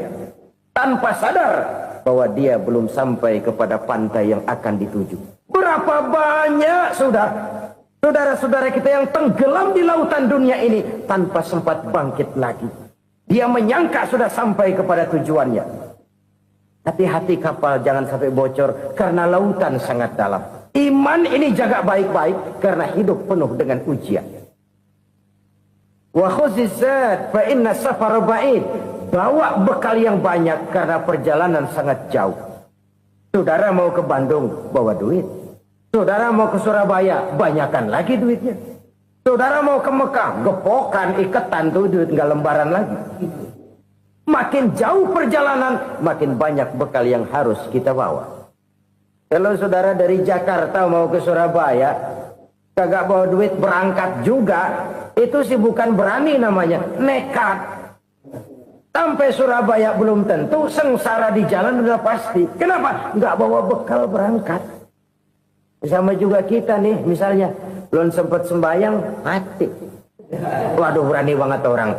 tanpa sadar bahwa dia belum sampai kepada pantai yang akan dituju. Berapa banyak sudah saudara-saudara kita yang tenggelam di lautan dunia ini tanpa sempat bangkit lagi. Dia menyangka sudah sampai kepada tujuannya. Hati-hati kapal jangan sampai bocor karena lautan sangat dalam. Iman ini jaga baik-baik karena hidup penuh dengan ujian. Wa khuzizat fa inna safar ba'id. Bawa bekal yang banyak karena perjalanan sangat jauh. Saudara mau ke Bandung, bawa duit. Saudara mau ke Surabaya, banyakan lagi duitnya. Saudara mau ke Mekah, gepokan, iketan tuh duit nggak lembaran lagi. Makin jauh perjalanan, makin banyak bekal yang harus kita bawa. Kalau saudara dari Jakarta mau ke Surabaya, kagak bawa duit berangkat juga, itu sih bukan berani namanya, nekat. Sampai Surabaya belum tentu, sengsara di jalan udah pasti. Kenapa? Nggak bawa bekal berangkat. Sama juga kita nih, misalnya belum sempat sembahyang, mati. Waduh, berani banget orang.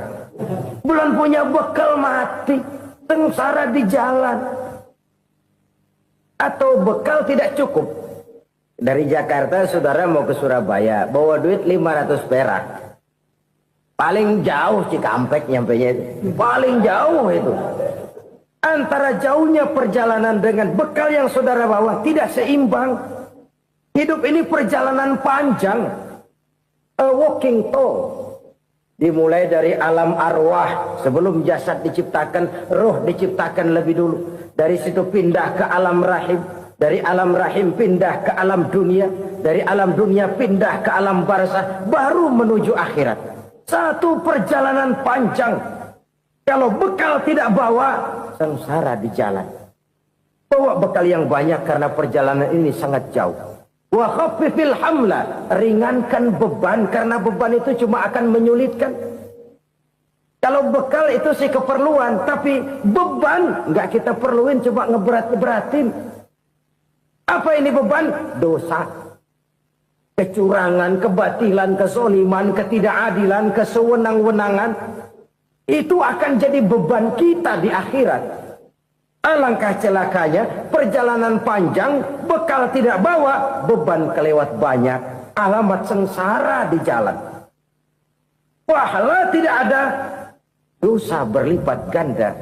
Belum punya bekal, mati. Sengsara di jalan. Atau bekal tidak cukup. Dari Jakarta saudara mau ke Surabaya, bawa duit 500 perak. Paling jauh Cikampek nyampenya itu. Paling jauh itu. Antara jauhnya perjalanan dengan bekal yang saudara bawa tidak seimbang. Hidup ini perjalanan panjang. A walking tour. Dimulai dari alam arwah. Sebelum jasad diciptakan, roh diciptakan lebih dulu. Dari situ pindah ke alam rahim. Dari alam rahim pindah ke alam dunia. Dari alam dunia pindah ke alam barzah. Baru menuju akhirat. Satu perjalanan panjang. Kalau bekal tidak bawa, sengsara di jalan. Bawa bekal yang banyak karena perjalanan ini sangat jauh. Wa khaffifil hamla, ringankan beban karena beban itu cuma akan menyulitkan. Kalau bekal itu sih keperluan, tapi beban nggak kita perluin, cuma ngeberat-beratin. Apa ini beban? Dosa. Kecurangan, kebatilan, kezoliman, ketidakadilan, kesewenang-wenangan. Itu akan jadi beban kita di akhirat. Alangkah celakanya, perjalanan panjang, bekal tidak bawa, beban kelewat banyak. Alamat sengsara di jalan. Pahala tidak ada, dosa berlipat ganda.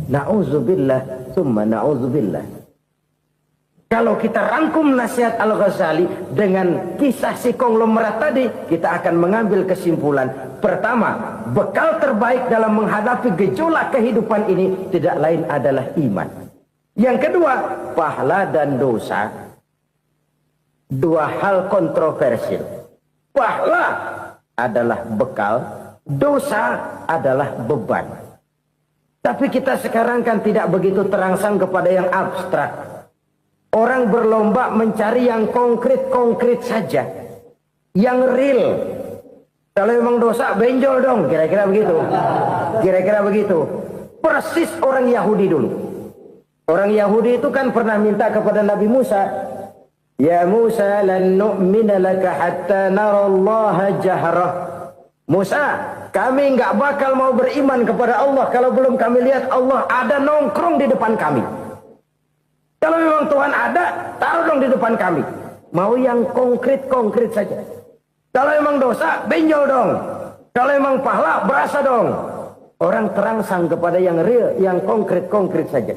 Na'udzubillah, summa na'udzubillah. Kalau kita rangkum nasihat Al-Ghazali dengan kisah si konglomerat tadi, kita akan mengambil kesimpulan. Pertama, bekal terbaik dalam menghadapi gejolak kehidupan ini tidak lain adalah iman. Yang kedua, pahala dan dosa. Dua hal kontroversial. Pahala adalah bekal, dosa adalah beban. Tapi kita sekarang kan tidak begitu terangsang kepada yang abstrak. Orang berlomba mencari yang konkret-konkret saja. Yang real. Kalau memang dosa, benjol dong. Kira-kira begitu. Kira-kira begitu. Persis orang Yahudi dulu. Orang Yahudi itu kan pernah minta kepada Nabi Musa. Ya Musa, lan nu'mina laka hatta narallaha jahrah. Musa, kami nggak bakal mau beriman kepada Allah kalau belum kami lihat Allah ada nongkrong di depan kami. Kalau memang Tuhan ada, taruh dong di depan kami. Mau yang konkret-konkret saja. Kalau memang dosa, benjol dong. Kalau memang pahala, berasa dong. Orang terangsang kepada yang real, yang konkret-konkret saja.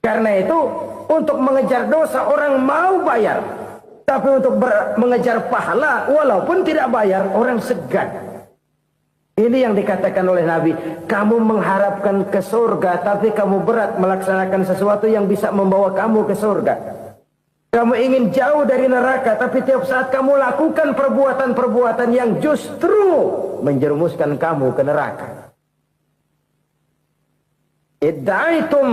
Karena itu, untuk mengejar dosa, orang mau bayar. Tapi untuk mengejar pahala, walaupun tidak bayar, orang segan. Ini yang dikatakan oleh Nabi, kamu mengharapkan ke surga, tapi kamu berat melaksanakan sesuatu yang bisa membawa kamu ke surga. Kamu ingin jauh dari neraka, tapi tiap saat kamu lakukan perbuatan-perbuatan yang justru menjerumuskan kamu ke neraka. Idda'aitum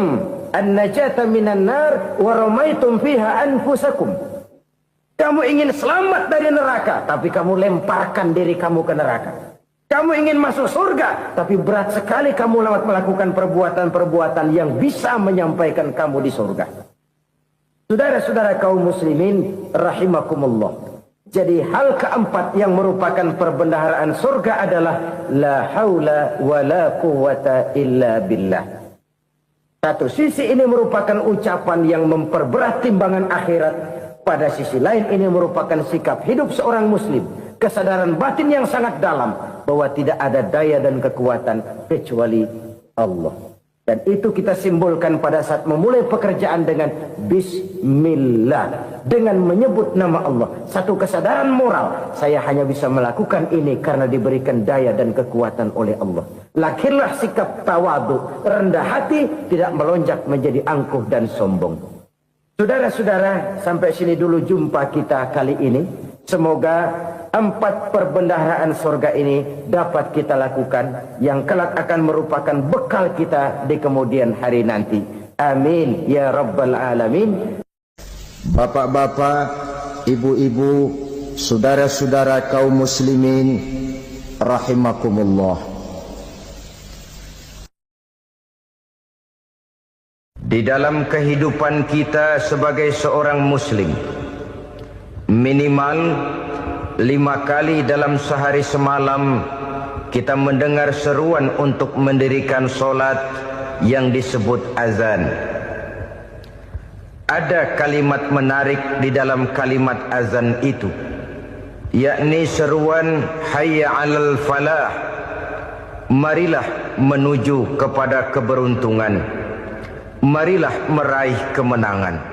an-najata minan nar wa ramaitum fiha anfusakum. Kamu ingin selamat dari neraka, tapi kamu lemparkan diri kamu ke neraka. Kamu ingin masuk surga, tapi berat sekali kamu melakukan perbuatan-perbuatan yang bisa menyampaikan kamu di surga. Saudara-saudara kaum muslimin rahimakumullah. Jadi hal keempat yang merupakan perbendaharaan surga adalah la haula wa la quwwata illa billah. Satu sisi ini merupakan ucapan yang memperberat timbangan akhirat. Pada sisi lain ini merupakan sikap hidup seorang muslim. Kesadaran batin yang sangat dalam bahwa tidak ada daya dan kekuatan kecuali Allah. Dan itu kita simbolkan pada saat memulai pekerjaan dengan Bismillah. Dengan menyebut nama Allah. Satu kesadaran moral. Saya hanya bisa melakukan ini karena diberikan daya dan kekuatan oleh Allah. Lahirlah sikap tawadu, rendah hati, tidak melonjak menjadi angkuh dan sombong. Saudara-saudara, sampai sini dulu jumpa kita kali ini. Semoga 4 perbendaharaan surga ini dapat kita lakukan, yang kelak akan merupakan bekal kita di kemudian hari nanti. Amin ya rabbal alamin. Bapak-bapak, ibu-ibu, saudara-saudara kaum muslimin rahimakumullah. Di dalam kehidupan kita sebagai seorang muslim, minimal 5 kali dalam sehari semalam kita mendengar seruan untuk mendirikan solat yang disebut azan. Ada kalimat menarik di dalam kalimat azan itu, yakni seruan hayya 'alal falah, marilah menuju kepada keberuntungan, marilah meraih kemenangan.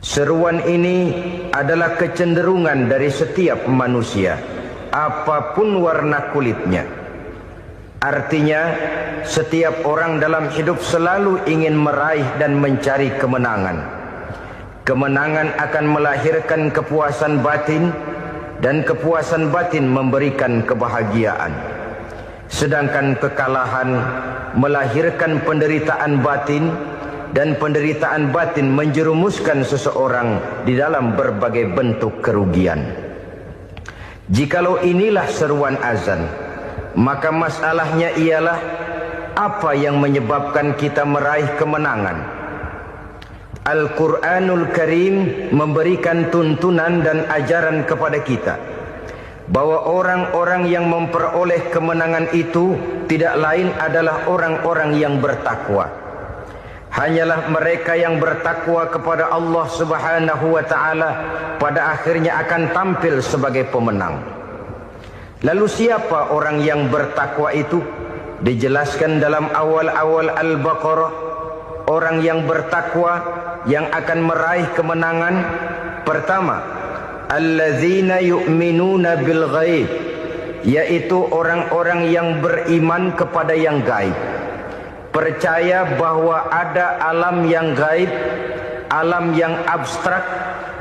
Seruan ini adalah kecenderungan dari setiap manusia, apapun warna kulitnya. Artinya, setiap orang dalam hidup selalu ingin meraih dan mencari kemenangan. Kemenangan akan melahirkan kepuasan batin, dan kepuasan batin memberikan kebahagiaan. Sedangkan kekalahan melahirkan penderitaan batin, dan penderitaan batin menjerumuskan seseorang di dalam berbagai bentuk kerugian. Jikalau inilah seruan azan, maka masalahnya ialah apa yang menyebabkan kita meraih kemenangan. Al-Quranul Karim memberikan tuntunan dan ajaran kepada kita bahwa orang-orang yang memperoleh kemenangan itu tidak lain adalah orang-orang yang bertakwa. Hanyalah mereka yang bertakwa kepada Allah Subhanahu wa ta'ala pada akhirnya akan tampil sebagai pemenang. Lalu siapa orang yang bertakwa itu? Dijelaskan dalam awal-awal Al-Baqarah, orang yang bertakwa yang akan meraih kemenangan. Pertama, alladzina yu'minuna bil ghaib, yaitu orang-orang yang beriman kepada yang gaib. Percaya bahwa ada alam yang gaib, alam yang abstrak,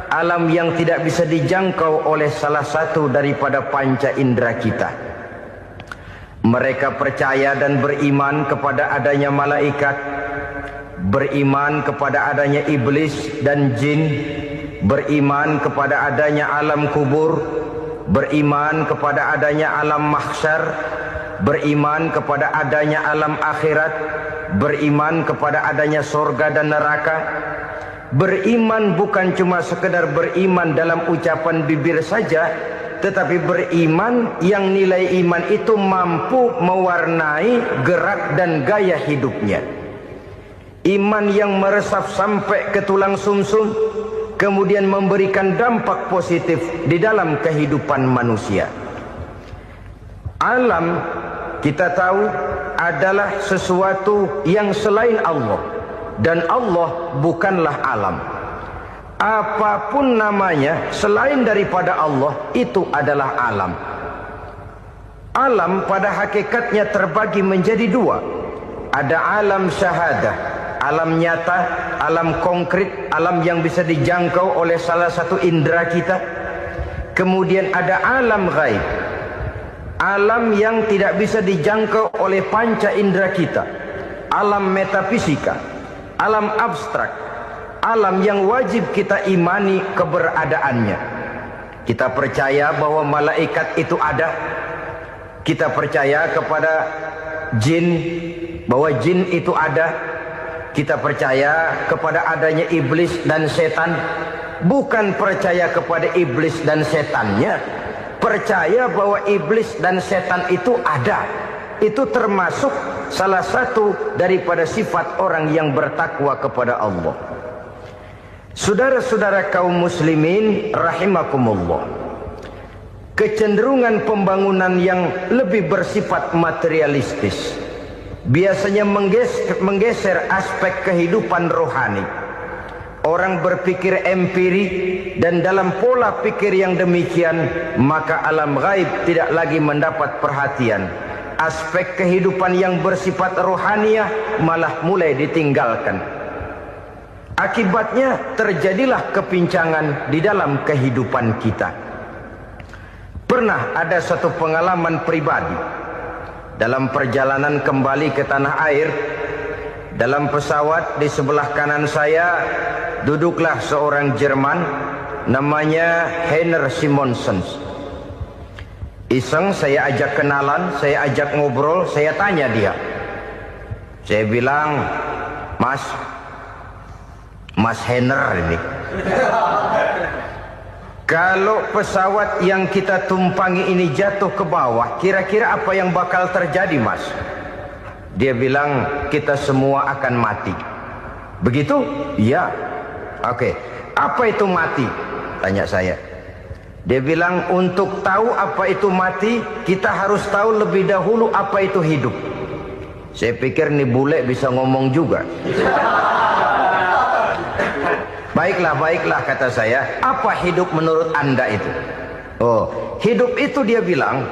alam yang tidak bisa dijangkau oleh salah satu daripada panca indera kita. Mereka percaya dan beriman kepada adanya malaikat, beriman kepada adanya iblis dan jin, beriman kepada adanya alam kubur, beriman kepada adanya alam mahsyar, beriman kepada adanya alam akhirat, beriman kepada adanya surga dan neraka. Beriman bukan cuma sekedar beriman dalam ucapan bibir saja, tetapi beriman yang nilai iman itu mampu mewarnai gerak dan gaya hidupnya. Iman yang meresap sampai ke tulang sumsum, kemudian memberikan dampak positif di dalam kehidupan manusia. Alam, kita tahu, adalah sesuatu yang selain Allah, dan Allah bukanlah alam. Apapun namanya selain daripada Allah, itu adalah alam. Alam pada hakikatnya terbagi menjadi 2. Ada alam syahadah, alam nyata, alam konkret, alam yang bisa dijangkau oleh salah satu indera kita. Kemudian ada alam ghaib, alam yang tidak bisa dijangkau oleh panca indera kita, alam metafisika, alam abstrak, alam yang wajib kita imani keberadaannya. Kita percaya bahwa malaikat itu ada, Kita percaya kepada jin, bahwa jin itu ada. Kita percaya kepada adanya iblis dan setan. Bukan percaya kepada iblis dan setannya, percaya bahwa iblis dan setan itu ada. Itu termasuk salah satu daripada sifat orang yang bertakwa kepada Allah. Saudara-saudara kaum muslimin rahimakumullah, kecenderungan pembangunan yang lebih bersifat materialistis biasanya menggeser aspek kehidupan rohani. Orang berpikir empiri, dan dalam pola pikir yang demikian maka alam gaib tidak lagi mendapat perhatian. Aspek kehidupan yang bersifat rohaniah malah mulai ditinggalkan. Akibatnya terjadilah kepincangan di dalam kehidupan kita. Pernah ada satu pengalaman pribadi dalam perjalanan kembali ke tanah air. Dalam pesawat di sebelah kanan saya duduklah seorang Jerman namanya Heiner Simonsen. Iseng saya ajak kenalan, saya ajak ngobrol, saya tanya dia. Saya bilang, Mas Heiner ini, kalau pesawat yang kita tumpangi ini jatuh ke bawah, kira-kira apa yang bakal terjadi, Mas? Dia bilang, kita semua akan mati. Begitu? Iya. Oke. Apa itu mati? Tanya saya. Dia bilang, untuk tahu apa itu mati, kita harus tahu lebih dahulu apa itu hidup. Saya pikir nih bule bisa ngomong juga. Baiklah kata saya. Apa hidup menurut Anda itu? Oh, hidup itu dia bilang,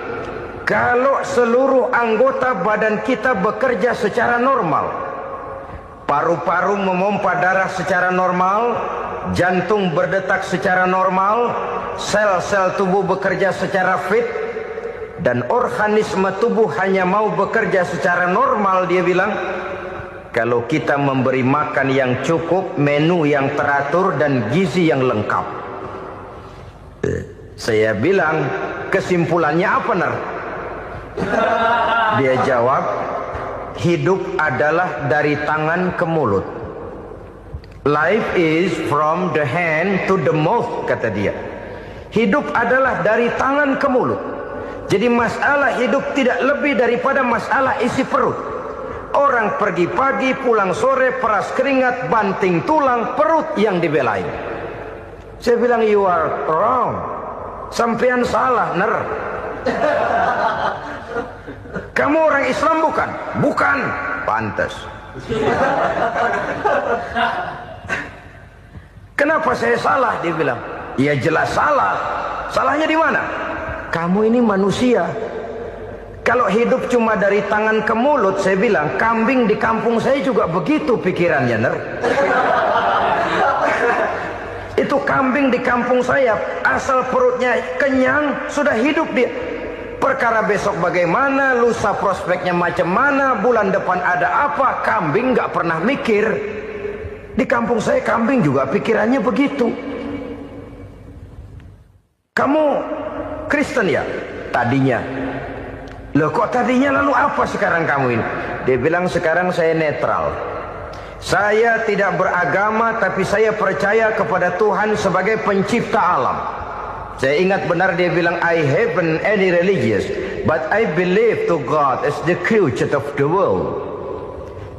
kalau seluruh anggota badan kita bekerja secara normal, paru-paru memompa darah secara normal, jantung berdetak secara normal, sel-sel tubuh bekerja secara fit, dan organisme tubuh hanya mau bekerja secara normal, dia bilang, kalau kita memberi makan yang cukup, menu yang teratur, dan gizi yang lengkap. Saya bilang, kesimpulannya apa, Ner? Dia jawab, hidup adalah dari tangan ke mulut. Life is from the hand to the mouth, kata dia. Hidup adalah dari tangan ke mulut. Jadi masalah hidup tidak lebih daripada masalah isi perut. Orang pergi pagi, pulang sore, peras keringat, banting tulang, perut yang dibelain. Saya bilang, you are wrong. Sampean salah, Ner. Kamu orang Islam bukan? Bukan. Pantas. Kenapa saya salah? Dia bilang. Ya jelas salah. Salahnya di mana? Kamu ini manusia. Kalau hidup cuma dari tangan ke mulut, saya bilang, kambing di kampung saya juga begitu pikirannya, Ner. Itu kambing di kampung saya, asal perutnya kenyang, sudah hidup dia. Perkara besok bagaimana, lusa prospeknya macam mana, bulan depan ada apa, kambing nggak pernah mikir. Di kampung saya kambing juga pikirannya begitu. Kamu Kristen ya? Tadinya. Loh kok tadinya, lalu apa sekarang kamu ini? Dia bilang, sekarang saya netral. Saya tidak beragama, tapi saya percaya kepada Tuhan sebagai pencipta alam. Saya ingat benar dia bilang, I haven't any religious, but I believe to God as the creator of the world.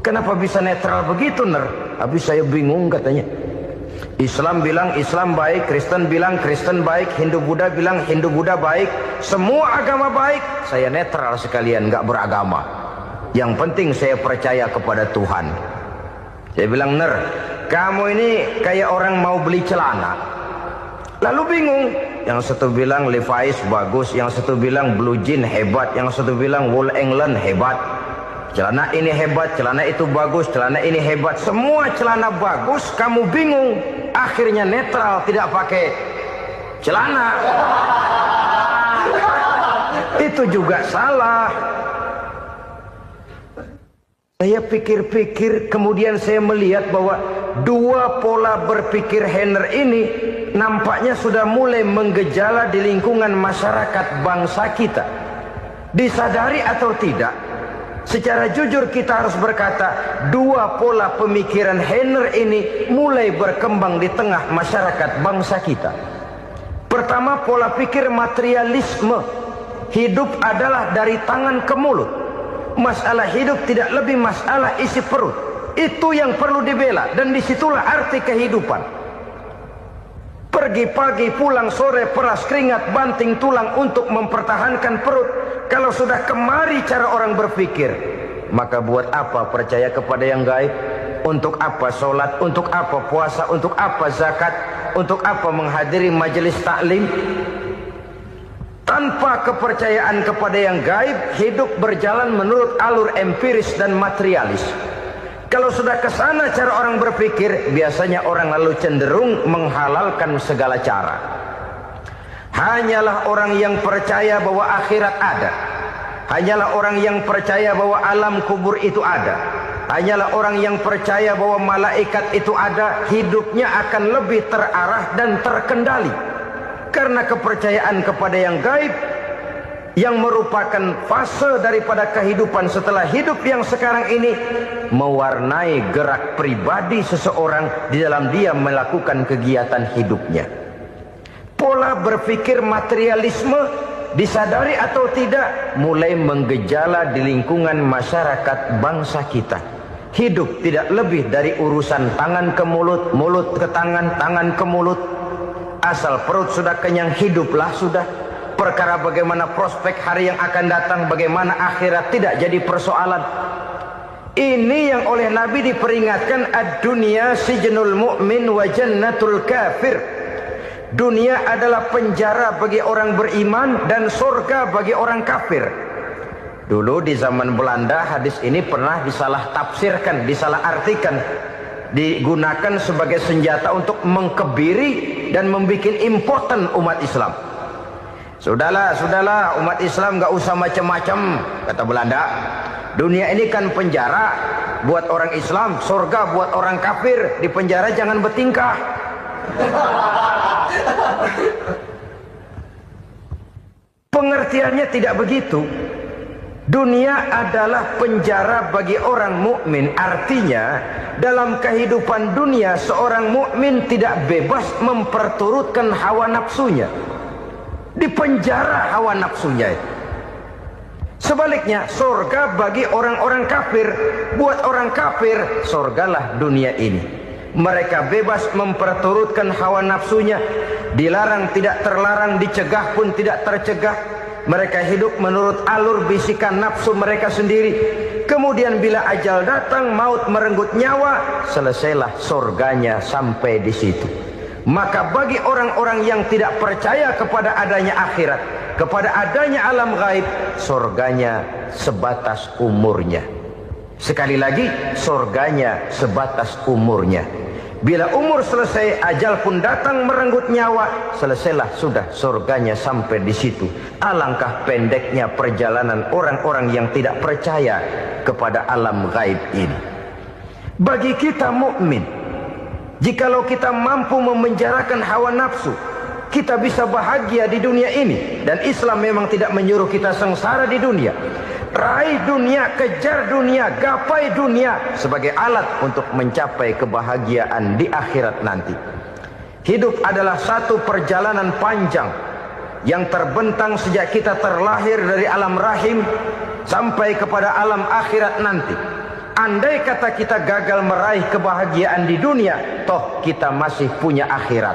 Kenapa bisa netral begitu, Ner? Habis saya bingung katanya. Islam bilang Islam baik, Kristen bilang Kristen baik, Hindu Buddha bilang Hindu Buddha baik, semua agama baik. Saya netral sekalian, nggak beragama. Yang penting saya percaya kepada Tuhan. Saya bilang, Ner, kamu ini kayak orang mau beli celana, lalu bingung. Yang satu bilang Levi's bagus, yang satu bilang Blue Jean hebat, yang satu bilang Wool England hebat. Celana ini hebat, celana itu bagus, celana ini hebat. Semua celana bagus, kamu bingung. Akhirnya netral, tidak pakai celana. Itu juga salah. Saya pikir-pikir, kemudian saya melihat bahwa dua pola berpikir Heiner ini nampaknya sudah mulai menggejala di lingkungan masyarakat bangsa kita. Disadari atau tidak, secara jujur kita harus berkata, dua pola pemikiran Henner ini mulai berkembang di tengah masyarakat bangsa kita. Pertama, pola pikir materialisme. Hidup adalah dari tangan ke mulut. Masalah hidup tidak lebih masalah isi perut. Itu yang perlu dibela, dan disitulah arti kehidupan. Pergi pagi, pulang sore, peras keringat, banting tulang untuk mempertahankan perut. Kalau sudah kemari cara orang berpikir, maka buat apa percaya kepada yang gaib? Untuk apa sholat? Untuk apa puasa? Untuk apa zakat? Untuk apa menghadiri majelis taklim? Tanpa kepercayaan kepada yang gaib, hidup berjalan menurut alur empiris dan materialis. Kalau sudah ke sana cara orang berpikir, biasanya orang lalu cenderung menghalalkan segala cara. Hanyalah orang yang percaya bahwa akhirat ada. Hanyalah orang yang percaya bahwa alam kubur itu ada. Hanyalah orang yang percaya bahwa malaikat itu ada, hidupnya akan lebih terarah dan terkendali. Karena kepercayaan kepada yang gaib, yang merupakan fase daripada kehidupan setelah hidup yang sekarang ini, mewarnai gerak pribadi seseorang di dalam dia melakukan kegiatan hidupnya. Pola berpikir materialisme, disadari atau tidak, mulai menggejala di lingkungan masyarakat bangsa kita. Hidup tidak lebih dari urusan tangan ke mulut, mulut ke tangan, tangan ke mulut. Asal perut sudah kenyang, hiduplah sudah. Perkara bagaimana prospek hari yang akan datang, bagaimana akhirat, tidak jadi persoalan. Ini yang oleh Nabi diperingatkan, ad-dunya sijnul mu'min wa jannatul kafir. Dunia adalah penjara bagi orang beriman dan surga bagi orang kafir. Dulu di zaman Belanda hadis ini pernah disalah tafsirkan, disalah artikan, digunakan sebagai senjata untuk mengkebiri dan membuat impoten umat Islam. Sudahlah, umat Islam gak usah macam-macam, kata Belanda. Dunia ini kan penjara buat orang Islam, surga buat orang kafir. Di penjara jangan bertingkah. Pengertiannya tidak begitu. Dunia adalah penjara bagi orang mukmin. Artinya dalam kehidupan dunia seorang mukmin tidak bebas memperturutkan hawa nafsunya. Di penjara hawa nafsunya. Sebaliknya, surga bagi orang-orang kafir. Buat orang kafir, surgalah dunia ini. Mereka bebas memperturutkan hawa nafsunya. Dilarang tidak terlarang, dicegah pun tidak tercegah. Mereka hidup menurut alur bisikan nafsu mereka sendiri. Kemudian bila ajal datang, maut merenggut nyawa, selesailah surganya sampai di situ. Maka bagi orang-orang yang tidak percaya kepada adanya akhirat, kepada adanya alam gaib, surganya sebatas umurnya. Sekali lagi, surganya sebatas umurnya. Bila umur selesai, ajal pun datang merenggut nyawa, selesailah sudah surganya sampai di situ. Alangkah pendeknya perjalanan orang-orang yang tidak percaya kepada alam gaib ini. Bagi kita mukmin, jikalau kita mampu memenjarakan hawa nafsu, kita bisa bahagia di dunia ini. Dan Islam memang tidak menyuruh kita sengsara di dunia. Raih dunia, kejar dunia, gapai dunia sebagai alat untuk mencapai kebahagiaan di akhirat nanti. Hidup adalah satu perjalanan panjang yang terbentang sejak kita terlahir dari alam rahim sampai kepada alam akhirat nanti. Andai kata kita gagal meraih kebahagiaan di dunia, toh kita masih punya akhirat.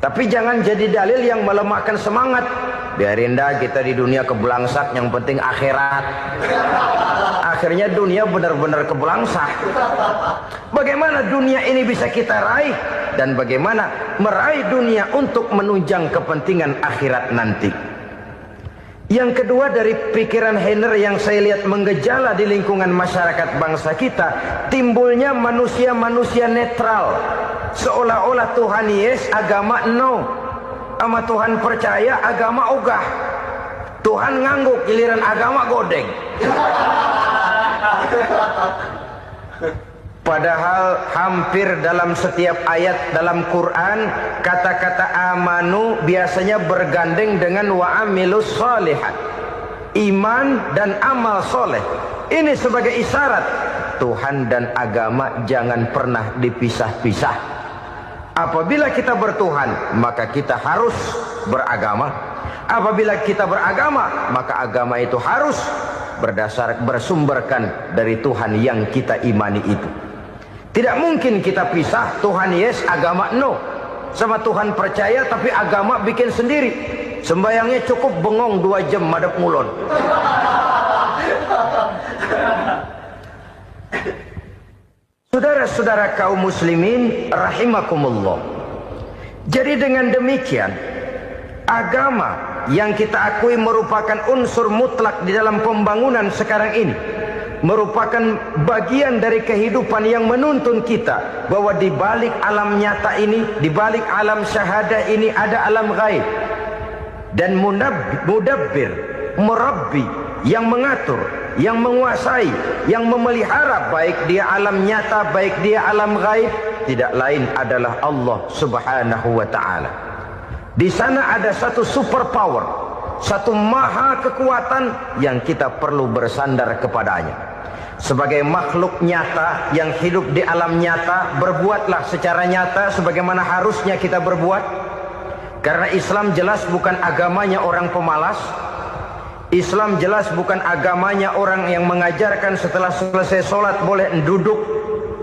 Tapi jangan jadi dalil yang melemahkan semangat. Biarin dah kita di dunia kebelangsak, yang penting akhirat. Akhirnya dunia benar-benar kebelangsak. Bagaimana dunia ini bisa kita raih? Dan bagaimana meraih dunia untuk menunjang kepentingan akhirat nanti? Yang kedua dari pikiran Henner yang saya lihat menggejala di lingkungan masyarakat bangsa kita, timbulnya manusia-manusia netral. Seolah-olah Tuhan yes, agama no. Sama Tuhan percaya, agama ogah. Tuhan ngangguk, giliran agama godeng. Padahal hampir dalam setiap ayat dalam Quran, kata-kata amanu biasanya bergandeng dengan wa amilus shalihat. iman dan amal soleh. Ini sebagai isyarat Tuhan dan agama jangan pernah dipisah-pisah. Apabila kita bertuhan, maka kita harus beragama. Apabila kita beragama, maka agama itu harus bersumberkan dari Tuhan yang kita imani itu. Tidak mungkin kita pisah, Tuhan yes, agama no. Sama Tuhan percaya tapi agama bikin sendiri. Sembayangnya cukup bengong 2 jam madep ngulon. Saudara-saudara kaum muslimin rahimakumullah. Jadi dengan demikian, agama yang kita akui merupakan unsur mutlak di dalam pembangunan sekarang ini, merupakan bagian dari kehidupan yang menuntun kita bahwa di balik alam nyata ini, di balik alam syahadah ini ada alam gaib. Dan mudabbir, murabbi, yang mengatur, yang menguasai, yang memelihara baik dia alam nyata, baik dia alam gaib, tidak lain adalah Allah Subhanahu wa ta'ala. Di sana ada satu super power, satu maha kekuatan yang kita perlu bersandar kepadanya. Sebagai makhluk nyata yang hidup di alam nyata, berbuatlah secara nyata sebagaimana harusnya kita berbuat. Karena Islam jelas bukan agamanya orang pemalas. Islam jelas bukan agamanya orang yang mengajarkan setelah selesai sholat boleh duduk,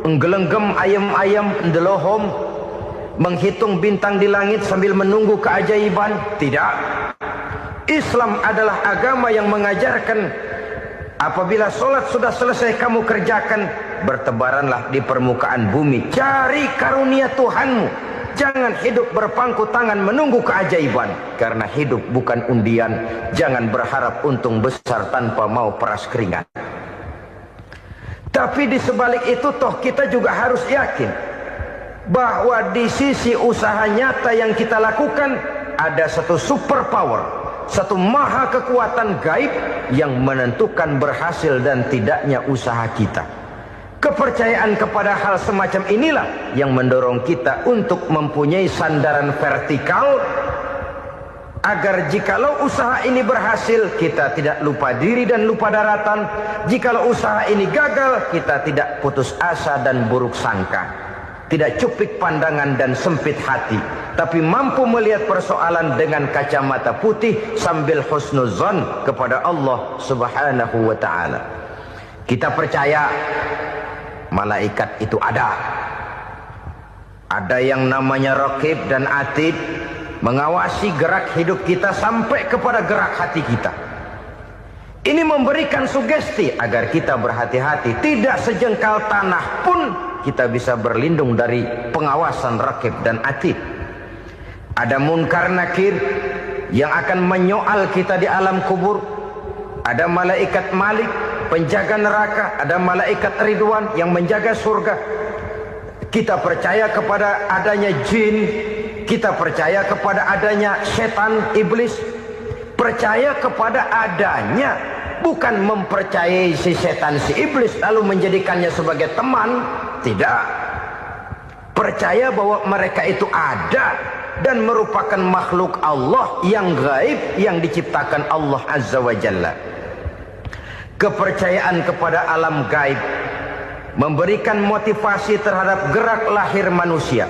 nggelenggem ayam-ayam, ndelohom, menghitung bintang di langit sambil menunggu keajaiban. Tidak. Islam adalah agama yang mengajarkan apabila sholat sudah selesai kamu kerjakan, bertebaranlah di permukaan bumi, cari karunia Tuhanmu. Jangan hidup berpangku tangan menunggu keajaiban. Karena hidup bukan undian. Jangan berharap untung besar tanpa mau peras keringat. Tapi di sebalik itu toh kita juga harus yakin bahwa di sisi usaha nyata yang kita lakukan ada satu super power, satu maha kekuatan gaib yang menentukan berhasil dan tidaknya usaha kita. Kepercayaan kepada hal semacam inilah yang mendorong kita untuk mempunyai sandaran vertikal, agar jikalau usaha ini berhasil, kita tidak lupa diri dan lupa daratan. Jikalau usaha ini gagal, kita tidak putus asa dan buruk sangka, tidak cupik pandangan dan sempit hati, tapi mampu melihat persoalan dengan kacamata putih sambil husnuzon kepada Allah Subhanahu wa ta'ala. Kita percaya malaikat itu ada. Ada yang namanya raqib dan atid, mengawasi gerak hidup kita sampai kepada gerak hati kita. Ini memberikan sugesti agar kita berhati-hati. Tidak sejengkal tanah pun kita bisa berlindung dari pengawasan raqib dan atid. Ada munkar nakir yang akan menyoal kita di alam kubur. Ada malaikat Malik, penjaga neraka. Ada malaikat Ridwan yang menjaga surga. Kita percaya kepada adanya jin. Kita percaya kepada adanya setan, iblis. Percaya kepada adanya, bukan mempercayai si setan, si iblis lalu menjadikannya sebagai teman. Tidak. Percaya bahwa mereka itu ada dan merupakan makhluk Allah yang gaib yang diciptakan Allah Azza wa Jalla. Kepercayaan kepada alam gaib memberikan motivasi terhadap gerak lahir manusia,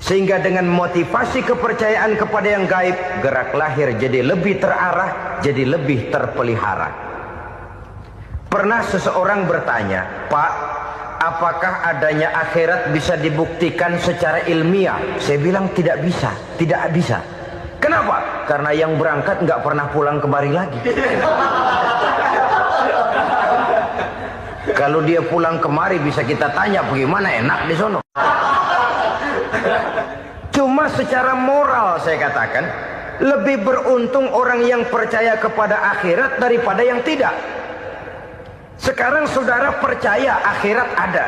sehingga dengan motivasi kepercayaan kepada yang gaib, gerak lahir jadi lebih terarah, jadi lebih terpelihara. Pernah seseorang bertanya, "Pak, apakah adanya akhirat bisa dibuktikan secara ilmiah?" Saya bilang tidak bisa, tidak bisa. Kenapa? Karena yang berangkat nggak pernah pulang kembali lagi. Kalau dia pulang kemari bisa kita tanya bagaimana enak di sono. Cuma secara moral saya katakan, lebih beruntung orang yang percaya kepada akhirat daripada yang tidak. Sekarang saudara percaya akhirat ada,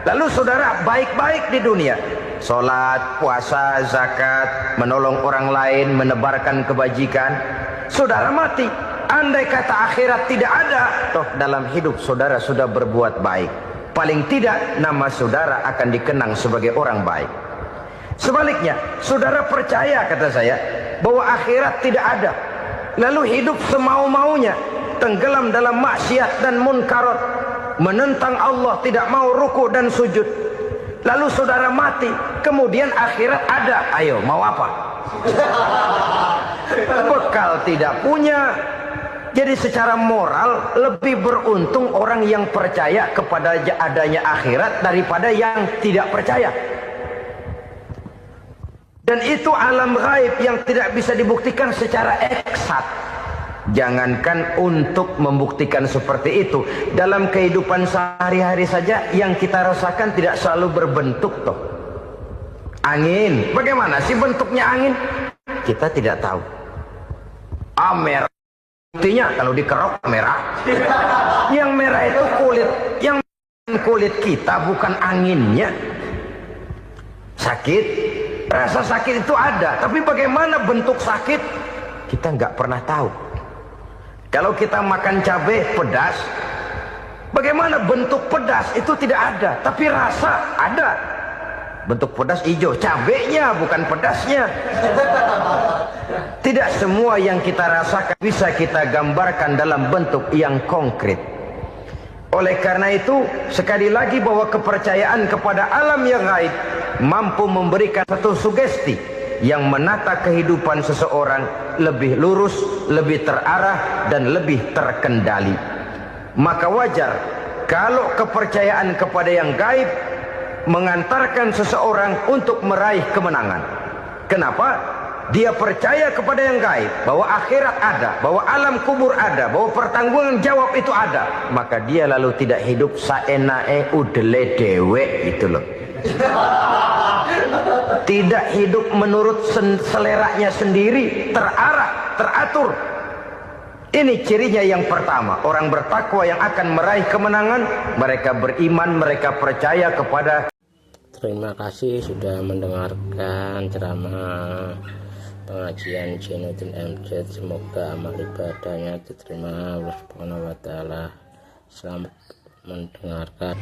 lalu saudara baik-baik di dunia, sholat, puasa, zakat, menolong orang lain, menebarkan kebajikan. Saudara mati, andai kata akhirat tidak ada, toh dalam hidup saudara sudah berbuat baik. Paling tidak nama saudara akan dikenang sebagai orang baik. Sebaliknya, saudara percaya, kata saya, bahwa akhirat tidak ada, lalu hidup semau-maunya, tenggelam dalam maksiat dan munkarat, menentang Allah, tidak mau ruku dan sujud. Lalu saudara mati, kemudian akhirat ada, ayo mau apa? Bekal tidak punya. Jadi secara moral lebih beruntung orang yang percaya kepada adanya akhirat daripada yang tidak percaya. Dan itu alam gaib yang tidak bisa dibuktikan secara eksat. Jangankan untuk membuktikan seperti itu, dalam kehidupan sehari-hari saja yang kita rasakan tidak selalu berbentuk toh. Angin, bagaimana sih bentuknya angin? Kita tidak tahu. Merah, buktinya kalau dikerok merah. Yang merah itu kulit, yang kulit kita bukan anginnya. Sakit, rasa sakit itu ada, tapi bagaimana bentuk sakit kita nggak pernah tahu. Kalau kita makan cabai pedas, bagaimana bentuk pedas itu tidak ada, tapi rasa ada. Bentuk pedas hijau, cabainya bukan pedasnya. Tidak semua yang kita rasakan bisa kita gambarkan dalam bentuk yang konkret. Oleh karena itu, sekali lagi bahwa kepercayaan kepada alam yang gaib mampu memberikan satu sugesti yang menata kehidupan seseorang lebih lurus, lebih terarah, dan lebih terkendali. Maka wajar kalau kepercayaan kepada yang gaib mengantarkan seseorang untuk meraih kemenangan. Kenapa? Dia percaya kepada yang gaib, bahwa akhirat ada, bahwa alam kubur ada, bahwa pertanggungan jawab itu ada. Maka dia lalu tidak hidup saenae udele dewe, itu loh. Tidak hidup menurut seleranya sendiri, terarah, teratur. Ini cirinya yang pertama. Orang bertakwa yang akan meraih kemenangan, mereka beriman, mereka percaya kepada. Terima kasih sudah mendengarkan ceramah pengajian Jainuddin MZ. Semoga amal ibadahnya diterima Allah Subhanahu wa taala. Selamat mendengarkan.